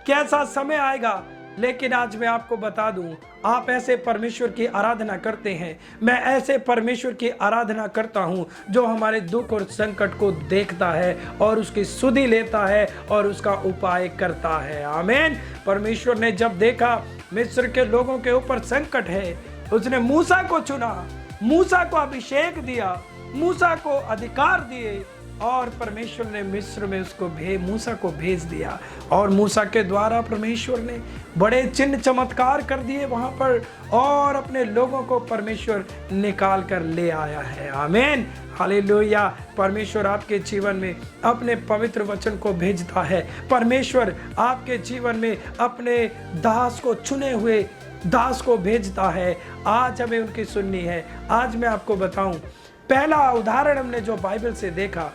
कैसा समय आएगा। लेकिन आज मैं आपको बता दूं, आप ऐसे परमेश्वर की आराधना करते हैं, मैं ऐसे परमेश्वर की आराधना करता हूं जो हमारे दुख और संकट को देखता है और उसकी सुधि लेता है और उसका उपाय करता है। आमीन। परमेश्वर ने जब देखा मिस्र के लोगों के ऊपर संकट है, उसने मूसा को चुना, मूसा को अभिषेक दिया, मूसा को अधिकार दिए और परमेश्वर ने मिस्र में उसको मूसा को भेज दिया और मूसा के द्वारा परमेश्वर ने बड़े चिन्ह चमत्कार कर दिए वहां पर और अपने लोगों को परमेश्वर निकाल कर ले आया है। आमीन। हालेलुया। परमेश्वर आपके जीवन में अपने पवित्र वचन को भेजता है। परमेश्वर आपके जीवन में अपने दास को, चुने हुए दास को भेजता है। आज हमें उनकी सुननी है। आज मैं आपको बताऊं, पहला उदाहरण हमने जो बाइबल से देखा,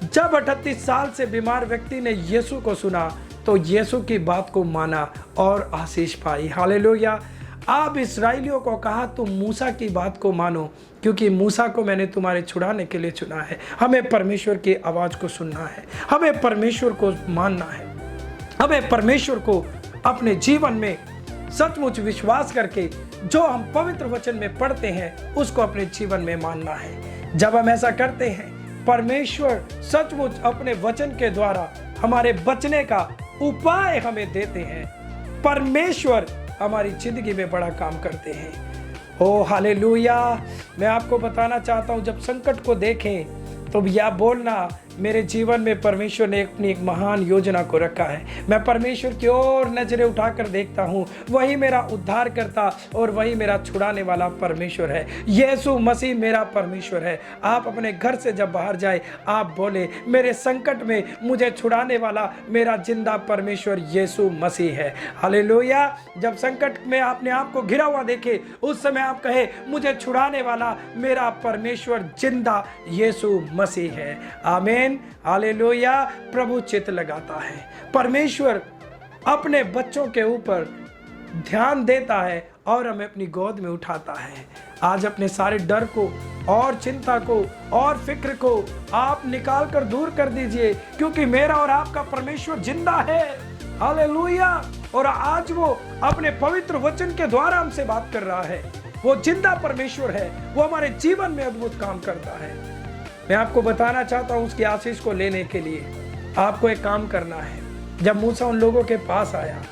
जब 38 साल से बीमार व्यक्ति ने यीशु को सुना तो यीशु की बात को माना और आशीष पाई। हालेलुया। आप इस्राएलियों को कहा तुम मूसा की बात को मानो, क्योंकि मूसा को मैंने तुम्हारे छुड़ाने के लिए चुना है। हमें परमेश्वर की आवाज को सुनना है, हमें परमेश्वर को मानना है, हमें परमेश्वर को अपने जीवन में सचमुच विश्वास करके जो हम पवित्र वचन में पढ़ते हैं उसको अपने जीवन में मानना है। जब हम ऐसा करते हैं परमेश्वर सचमुच अपने वचन के द्वारा हमारे बचने का उपाय हमें देते हैं। परमेश्वर हमारी जिंदगी में बड़ा काम करते हैं। ओ हालेलुया। मैं आपको बताना चाहता हूं, जब संकट को देखें तो यह बोलना, मेरे जीवन में परमेश्वर ने अपनी एक महान योजना को रखा है। मैं परमेश्वर की ओर नजरें उठाकर देखता हूँ, वही मेरा उद्धार करता और वही मेरा छुड़ाने वाला परमेश्वर है। यीशु मसीह मेरा परमेश्वर है। आप अपने घर से जब बाहर जाए, आप बोले, मेरे संकट में मुझे छुड़ाने वाला मेरा जिंदा परमेश्वर यीशु मसीह है। हालेलुया। जब संकट में आपने आप को घिरा हुआ देखे, उस समय आप कहे, मुझे छुड़ाने वाला मेरा परमेश्वर जिंदा यीशु मसीह है। आमीन। हालेलुया। प्रभु चित्त लगाता है। परमेश्वर अपने बच्चों के ऊपर ध्यान देता है और हमें अपनी गोद में उठाता है। आज अपने सारे डर को और चिंता को और फिक्र को आप निकाल कर दूर कर दीजिए, क्योंकि मेरा और आपका परमेश्वर जिंदा है। हालेलुया। और आज वो अपने पवित्र वचन के द्वारा हमसे बात कर रहा है। वो जिंदा परमेश्वर है। वो हमारे जीवन में अद्भुत काम करता है। मैं आपको बताना चाहता हूं, उसकी आशीष को लेने के लिए आपको एक काम करना है। जब मूसा उन लोगों के पास आया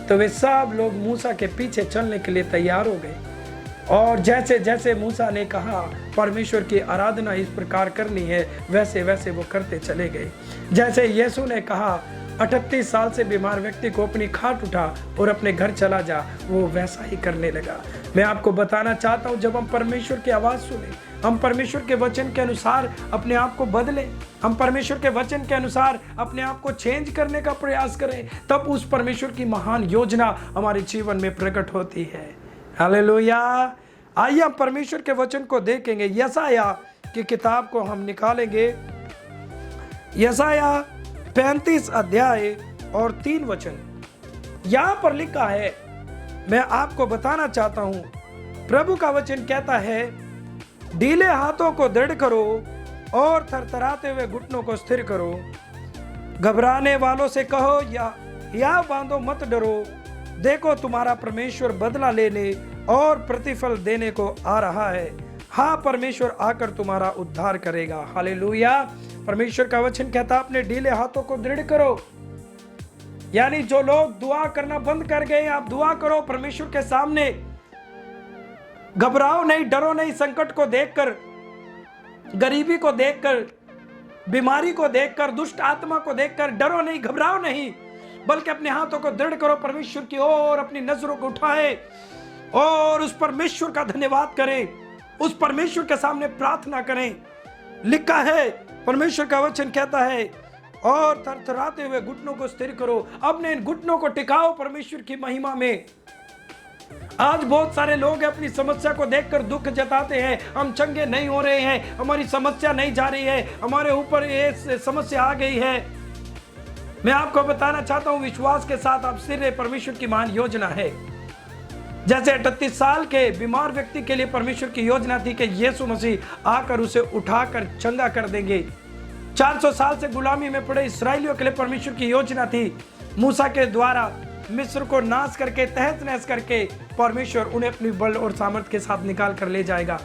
तो वे सब लोग मूसा के पीछे चलने के लिए तैयार हो गए, और जैसे जैसे मूसा ने कहा परमेश्वर की आराधना इस प्रकार करनी है, वैसे वैसे वो करते चले गए। जैसे यीशु ने कहा 38 साल से बीमार व्यक्ति को अपनी खाट उठा और अपने घर चला जा, वो वैसा ही करने लगा। मैं आपको बताना चाहता हूँ, जब हम परमेश्वर की आवाज़ सुने, हम परमेश्वर के वचन के अनुसार अपने आप को बदलें, हम परमेश्वर के वचन के अनुसार अपने आप को चेंज करने का प्रयास करें, तब उस परमेश्वर की महान योजना हमारे जीवन में प्रकट होती है। हालेलुया। आइए हम परमेश्वर के वचन को देखेंगे। यशाया की किताब को हम निकालेंगे। यशाया 35 अध्याय और 3 वचन यहां पर लिखा है। मैं आपको बताना चाहता हूं, प्रभु का वचन कहता है, ढीले हाथों को दृढ़ करो और थरथराते हुए घुटनों को स्थिर करो। घबराने वालों से कहो, या बांधो, मत डरो। देखो तुम्हारा परमेश्वर बदला लेने और प्रतिफल देने को आ रहा है। हाँ, परमेश्वर आकर तुम्हारा उद्धार करेगा। हालेलुया। परमेश्वर का वचन कहता, अपने ढीले हाथों को दृढ़ करो। यानी जो लोग दुआ करना बंद कर गए, आप दुआ करो परमेश्वर के सामने। घबराओ नहीं, डरो नहीं। संकट को देखकर, गरीबी को देखकर, बीमारी को देखकर, दुष्ट आत्मा को देखकर डरो नहीं, घबराओ नहीं, बल्कि अपने हाथों को दृढ़ करो परमेश्वर की ओर, अपनी नजरों को उठाए और उस परमेश्वर का धन्यवाद करें, उस परमेश्वर के सामने प्रार्थना करें। लिखा है, परमेश्वर का वचन कहता है, और थरथराते हुए घुटनों को स्थिर करो। अपने इन घुटनों को टिकाओ परमेश्वर की महिमा में। आज बहुत सारे लोग अपनी समस्या को देखकर दुख जताते हैं, हम चंगे नहीं हो रहे हैं, हमारी समस्या नहीं जा रही है, हमारे ऊपर ये समस्या आ गई है। मैं आपको बताना चाहता हूं, विश्वास के साथ आप सिर, परमेश्वर की महान योजना है। जैसे 38 साल के बीमार व्यक्ति के लिए परमेश्वर की योजना थी कि यीशु मसीह आकर उसे उठाकर चंगा कर देंगे। 400 साल से गुलामी में पड़े इस्राएलियों के लिए परमेश्वर की योजना थी, मूसा के द्वारा मिस्र को नाश करके, तहस नहस करके परमेश्वर उन्हें अपनी बल और सामर्थ के साथ निकाल कर ले जाएगा।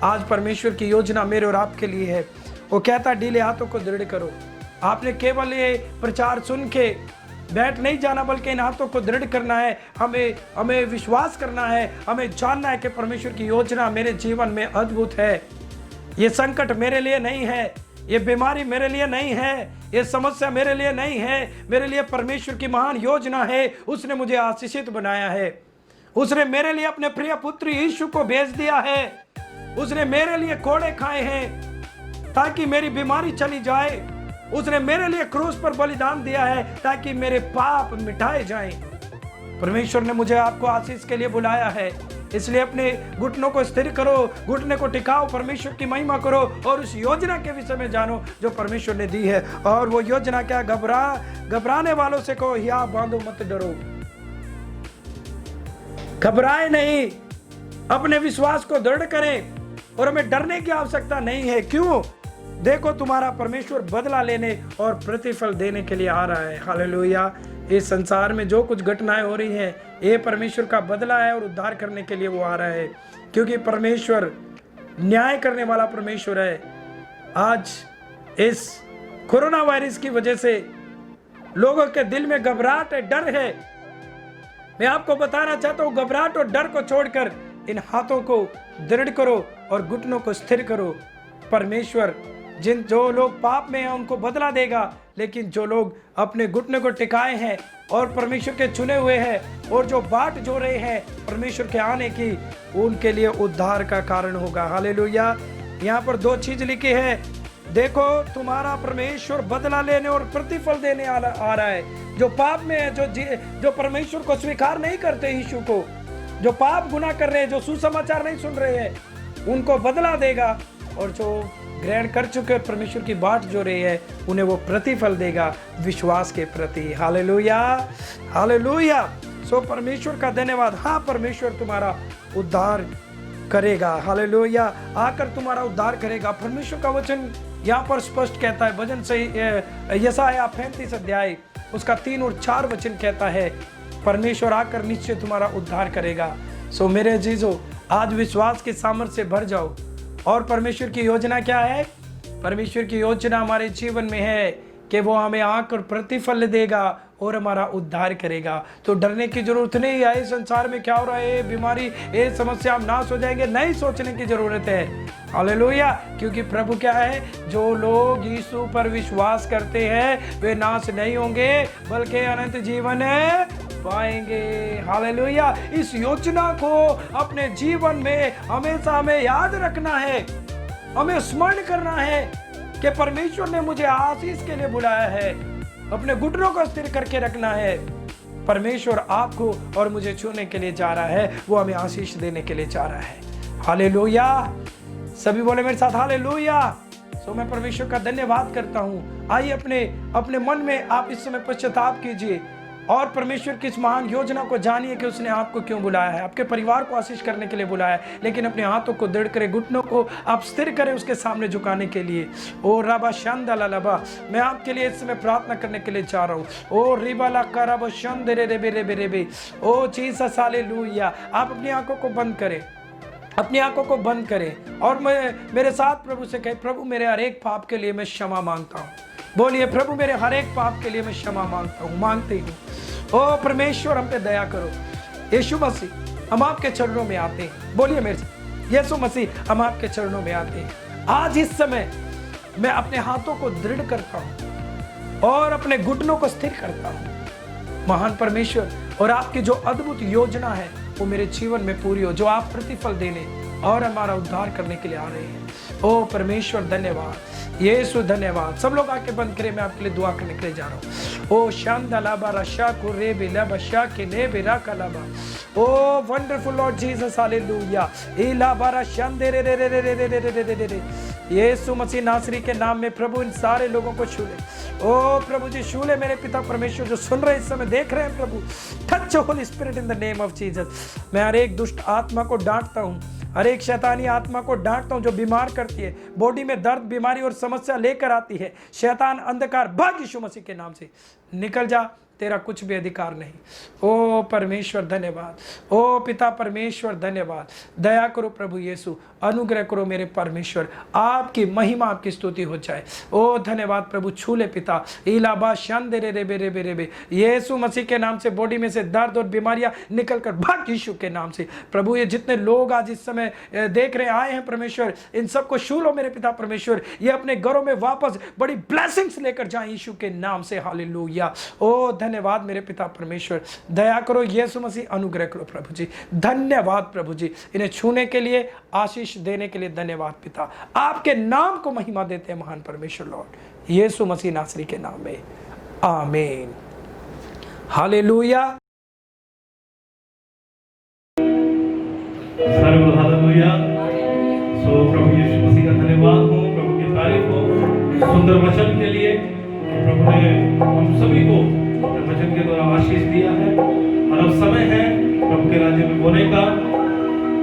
आज परमेश्वर की योजना मेरे और आपके लिए है। वो कहता, ढीले हाथों को दृढ़ करो। आपने केवल ये प्रचार सुन के बैठ नहीं जाना, बल्कि इन हाथों को दृढ़ करना है। हमें विश्वास करना है, हमें जानना है कि परमेश्वर की योजना मेरे जीवन में अद्भुत है। ये संकट मेरे लिए नहीं है, ये बीमारी मेरे लिए नहीं है, ये समस्या मेरे लिए नहीं है, मेरे लिए परमेश्वर की महान योजना है। उसने मुझे आशीषित बनाया है, उसने मेरे लिए अपने प्रिय पुत्र यीशु को भेज दिया है, उसने मेरे लिए कोड़े खाए हैं ताकि मेरी बीमारी चली जाए, उसने मेरे लिए क्रूस पर बलिदान दिया है ताकि मेरे पाप मिटाए जाएं। परमेश्वर ने मुझे आपको आशीष के लिए बुलाया है, इसलिए अपने घुटनों को स्थिर करो, घुटने को टिकाओ, परमेश्वर की महिमा करो और उस योजना के विषय में जानो जो परमेश्वर ने दी है। और वो योजना क्या? घबराने वालों से कहो, या बांधो, मत डरो। घबराए नहीं, अपने विश्वास को दृढ़ करें और हमें डरने की आवश्यकता नहीं है। क्यों? देखो तुम्हारा परमेश्वर बदला लेने और प्रतिफल देने के लिए आ रहा है। हालेलुया। इस संसार में जो कुछ घटनाएं हो रही हैं, ये परमेश्वर का बदला है और उद्धार करने के लिए वो आ रहा है, क्योंकि परमेश्वर न्याय करने वाला परमेश्वर है। आज इस कोरोना वायरस की वजह से लोगों के दिल में घबराहट है, डर है। मैं आपको बताना चाहता हूं, घबराहट और डर को छोड़कर इन हाथों को दृढ़ करो और घुटनों को स्थिर करो। परमेश्वर जो लोग पाप में हैं उनको बदला देगा, लेकिन जो लोग अपने घुटने को टिकाए हैं और परमेश्वर के चुने हुए हैं और जो बाट जो रहे हैं परमेश्वर के आने की, उनके लिए उद्धार का कारण होगा। हालेलुया। यहाँ पर 2 चीज लिखी है, देखो तुम्हारा परमेश्वर बदला लेने और प्रतिफल देने आ रहा है। जो पाप में है, जो परमेश्वर को स्वीकार नहीं करते, यीशु को, जो पाप गुनाह कर रहे हैं, जो सुसमाचार नहीं सुन रहे हैं, उनको बदला देगा, और जो ग्रहण कर चुके परमेश्वर की बाट जो रही है उन्हें वो प्रतिफल देगा विश्वास के प्रति। Hallelujah, hallelujah. सो परमेश्वर का धन्यवाद। हाँ, परमेश्वर तुम्हारा उद्धार करेगा। हालेलुया, आकर तुम्हारा उद्धार करेगा। परमेश्वर का वचन यहाँ पर स्पष्ट कहता है, भजन से यशायाह 35 अध्याय उसका 3 और 4 वचन कहता है, परमेश्वर आकर निश्चय तुम्हारा उद्धार करेगा। सो मेरे अजीजों, आज विश्वास के सामर्थ्य से भर जाओ। और परमेश्वर की योजना क्या है? परमेश्वर की योजना हमारे जीवन में है कि वो हमें आकर प्रतिफल देगा और हमारा उद्धार करेगा। तो डरने की जरूरत नहीं है। इस संसार में क्या हो रहा है, बीमारी, ये समस्या, हम नाश हो जाएंगे, नहीं सोचने की जरूरत है। हालेलुया, क्योंकि प्रभु क्या है, जो लोग यीशु पर विश्वास करते हैं वे नाश नहीं होंगे बल्कि अनंत जीवन पाएंगे। हालेलुया। इस योजना को अपने जीवन में हमेशा हमें याद रखना है, हमें स्मरण करना है कि परमेश्वर ने मुझे आशीष के लिए बुलाया है। अपने घुटनों को स्थिर करके रखना है। परमेश्वर आपको और मुझे छूने के लिए जा रहा है, वो हमें आशीष देने के लिए जा रहा है। हालेलुया। सभी बोले मेरे साथ हालेलुया। सो मैं परमेश्वर का धन्यवाद करता हूँ। आइए अपने मन में आप इस समय पश्चाताप कीजिए और परमेश्वर की इस महान योजना को जानिए कि उसने आपको क्यों बुलाया है। आपके परिवार को आशीष करने के लिए बुलाया है, लेकिन अपने हाथों को दृढ़ करें, घुटनों को आप स्थिर करें उसके सामने झुकाने के लिए। ओ रबा शांदा लाबा, मैं आपके लिए इस समय प्रार्थना करने के लिए चाह रहा हूँ। ओ रिबा ला करब शांद रे रे रे रे रे। ओ जीसस हालेलुया। आप अपनी आंखों को बंद करें, अपनी आंखों को बंद करें और मैं मेरे साथ प्रभु से कहे, प्रभु मेरे हर एक पाप के लिए मैं क्षमा मांगता हूँ। बोलिए, प्रभु मेरे हर एक पाप के लिए मैं क्षमा मांगता हूँ, मांगती हूँ। ओ परमेश्वर हम पे दया करो। यीशु मसीह हम आपके चरणों में आते हैं। बोलिए मेरे से, यीशु मसीह हम आपके चरणों में आते हैं। आज इस समय मैं अपने हाथों को दृढ़ करता हूँ और अपने घुटनों को स्थिर करता हूँ। महान परमेश्वर, और आपकी जो अद्भुत योजना है वो मेरे जीवन में पूरी हो, जो आप प्रतिफल देने और हमारा उद्धार करने के लिए आ रहे हैं। ओ परमेश्वर धन्यवाद, यीशु धन्यवाद। सब लोग आके बंद करें, मैं आपके लिए दुआ करने के लिए जा रहा हूँ। ओ शांदलाबा रशा को रे बिलाबा शा के ने बिरा कलाबा। Oh wonderful Lord Jesus hallelujah. इलाबारा शांदे रे रे रे रे रे रे रे रे रे रे। यीशु मसीह नासरी के नाम में प्रभु इन सारे लोगों को छू ले। ओ प्रभु जी छू ले मेरे पिता परमेश्वर, जो सुन रहे इस समय, देख रहे हैं प्रभु। Touch Holy Spirit in the name of Jesus. मैं हर एक दुष्ट आत्मा को डांटता हूँ, हर एक शैतानी आत्मा को डांटता हूँ जो बीमार करती है, बॉडी में दर्द, बीमारी और समस्या लेकर आती है। शैतान, अंधकार, भाग यीशु मसीह के नाम से निकल जा, तेरा कुछ भी अधिकार नहीं। ओ परमेश्वर धन्यवाद, ओ पिता परमेश्वर धन्यवाद। दया करो प्रभु यीशु, अनुग्रह करो मेरे परमेश्वर, आपकी महिमा, आपकी स्तुति हो जाए। ओ धन्यवाद प्रभु, छू ले पिता। इलाबा शांदे रे रे रे रे रे। यीशु मसीह के नाम से बॉडी में से दर्द और बीमारियां निकल कर भाग यीशु के नाम से। प्रभु ये जितने लोग आज इस समय देख रहे आए हैं परमेश्वर, इन सबको छू लो मेरे पिता परमेश्वर। ये अपने घरों में वापस बड़ी ब्लेसिंग्स लेकर जाए यीशु के नाम से। हालेलुया। ओ धन्यवाद मेरे पिता परमेश्वर, दया करो यीशु मसीह, अनुग्रह करो प्रभु जी। धन्यवाद प्रभु जी, इन्हें छूने के लिए, आशीष देने के लिए धन्यवाद पिता। आपके नाम को महिमा देते हैं महान परमेश्वर लॉर्ड, यीशु मसीह नासरी के नाम में, आमीन। हालेलुया। हालेलुया। सो प्रभु यीशु मसीह का धन्यवाद हो, प्रभु की तारीफ हो सुंदर वचन के लिए। प्रभु ने हम सभी को वचन के द्वारा आशीष दिया है और अब समय है प्रभु के राज्य में बोने का।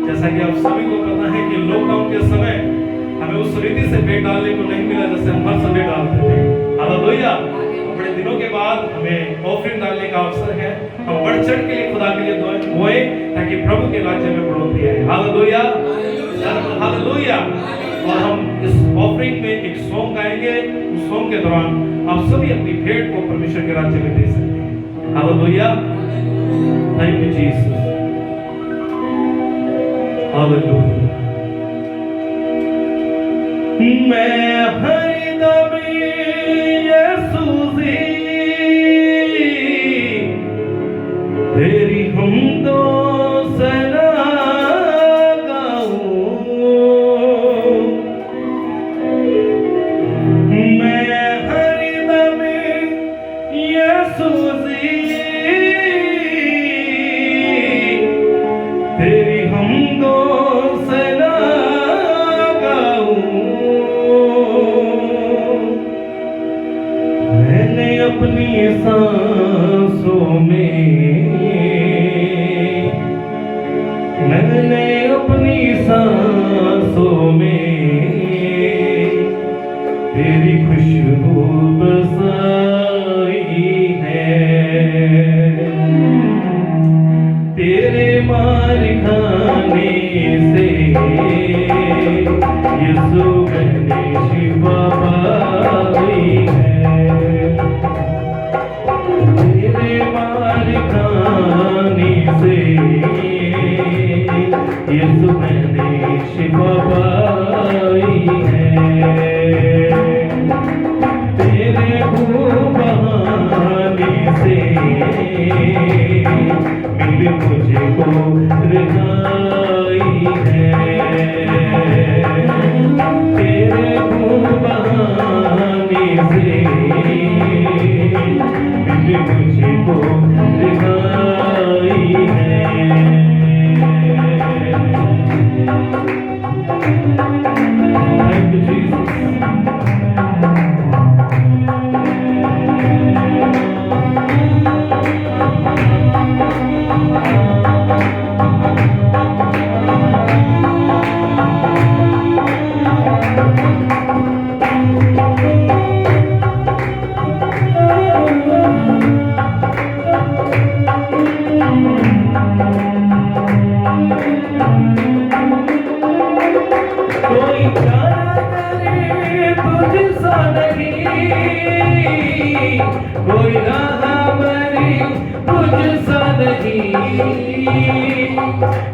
जैसा कि आप सभी को पता है कि लॉकडाउन के समय हमें उस रीति से पेट डालने को नहीं मिला जैसे हम हर संडे डालते थे। हालेलुया। बड़े दिनों के बाद हमें ऑफरिंग डालने का अवसर है। हम बढ़ चढ़ के लिए खुदा के लिए बोए ताकि प्रभु के राज्य में बढ़ोतरी आए। Hallelujah, hallelujah. और हम इस ऑफरिंग में एक सॉन्ग गाएंगे। उस सॉन्ग के दौरान आप सभी अपनी भेंट को परमेश्वर के राज्य में दे सकते हैं। Hallelujah, thank you Jesus, hallelujah. मैं हरदम यीशु से तेरी हमदों सना गाऊं, मैं हरदम यीशु से तेरी हमदों सना गाऊं। मैंने अपनी सांसों में, मैंने अपनी सांसों में तेरी खुशबू बसाई है। तेरे मार खाने से यीशु मैंने शिफा पाई है। तेरे मार खाने से यीशु मैंने शिफा पाई है। तेरे खून बहाने से मिल मुझको रिहाई है। तेरे खून बहाने से मिल मुझको रिहाई है। Thank you, Jesus. कोई चारा करे तुझसा नहीं, कोई राह बरी तुझसा नहीं,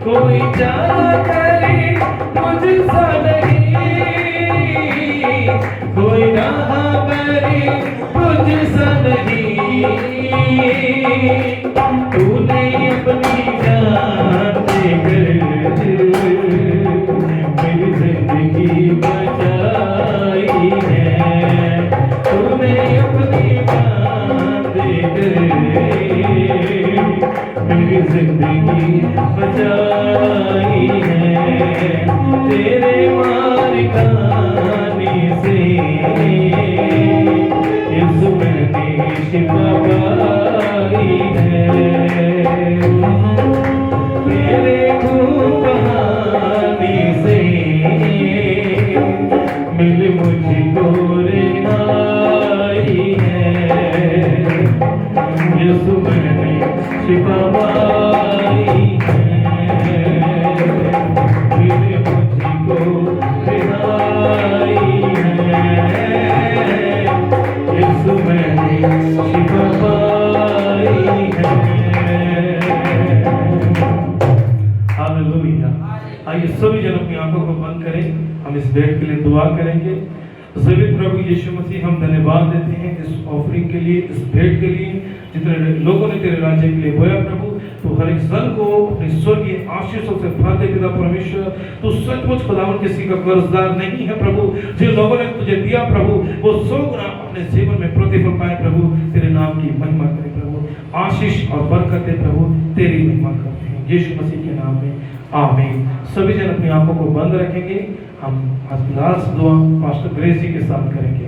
कोई चारा करे तुझसा नहीं, कोई राह बरी तुझसा नहीं। तूने अपनी जान देकर मेरी जिंदगी बचाई है। तूने अपनी जान देकर मेरी जिंदगी बचाई है। तेरे मार खाने से यीशु मैंने शिफा पाई है। तेरे खून बहाने से मिल मुझको रिहाई है। यीशु मैंने शिफा पाई है। मिल मुझको रिहाई है। यीशु मैंने शिफा पाई है। हालेलुया। आइए सभी जन अपनी आंखों को बंद करें, हम इस भेंट के लिए दुआ करेंगे। सभी प्रभु यीशु मसीह हम धन्यवाद देते हैं इस ऑफरिंग के लिए, इस भेंट के लिए, जितने लोगों ने तेरे राज्य के लिए बोया प्रभु। तो हर एक जन को अपनी स्वर्गीय आशीषों से भर दे पिता परमेश्वर। तो सचमुच खुदावन किसी का कर्जदार नहीं है प्रभु। जिन लोगों ने तुझे दिया प्रभु वो 100 गुना अपने जीवन में प्रतिफल पाए प्रभु। तेरे नाम की महिमा करें प्रभु, आशीष और बरकत दे प्रभु, तेरी महिमा करते हैं यीशु मसीह के नाम में, आमीन। सभी जन अपनी आंखों को बंद रखेंगे। हम आज लास्ट दुआ पास्टर ग्रेस जी के साथ करेंगे।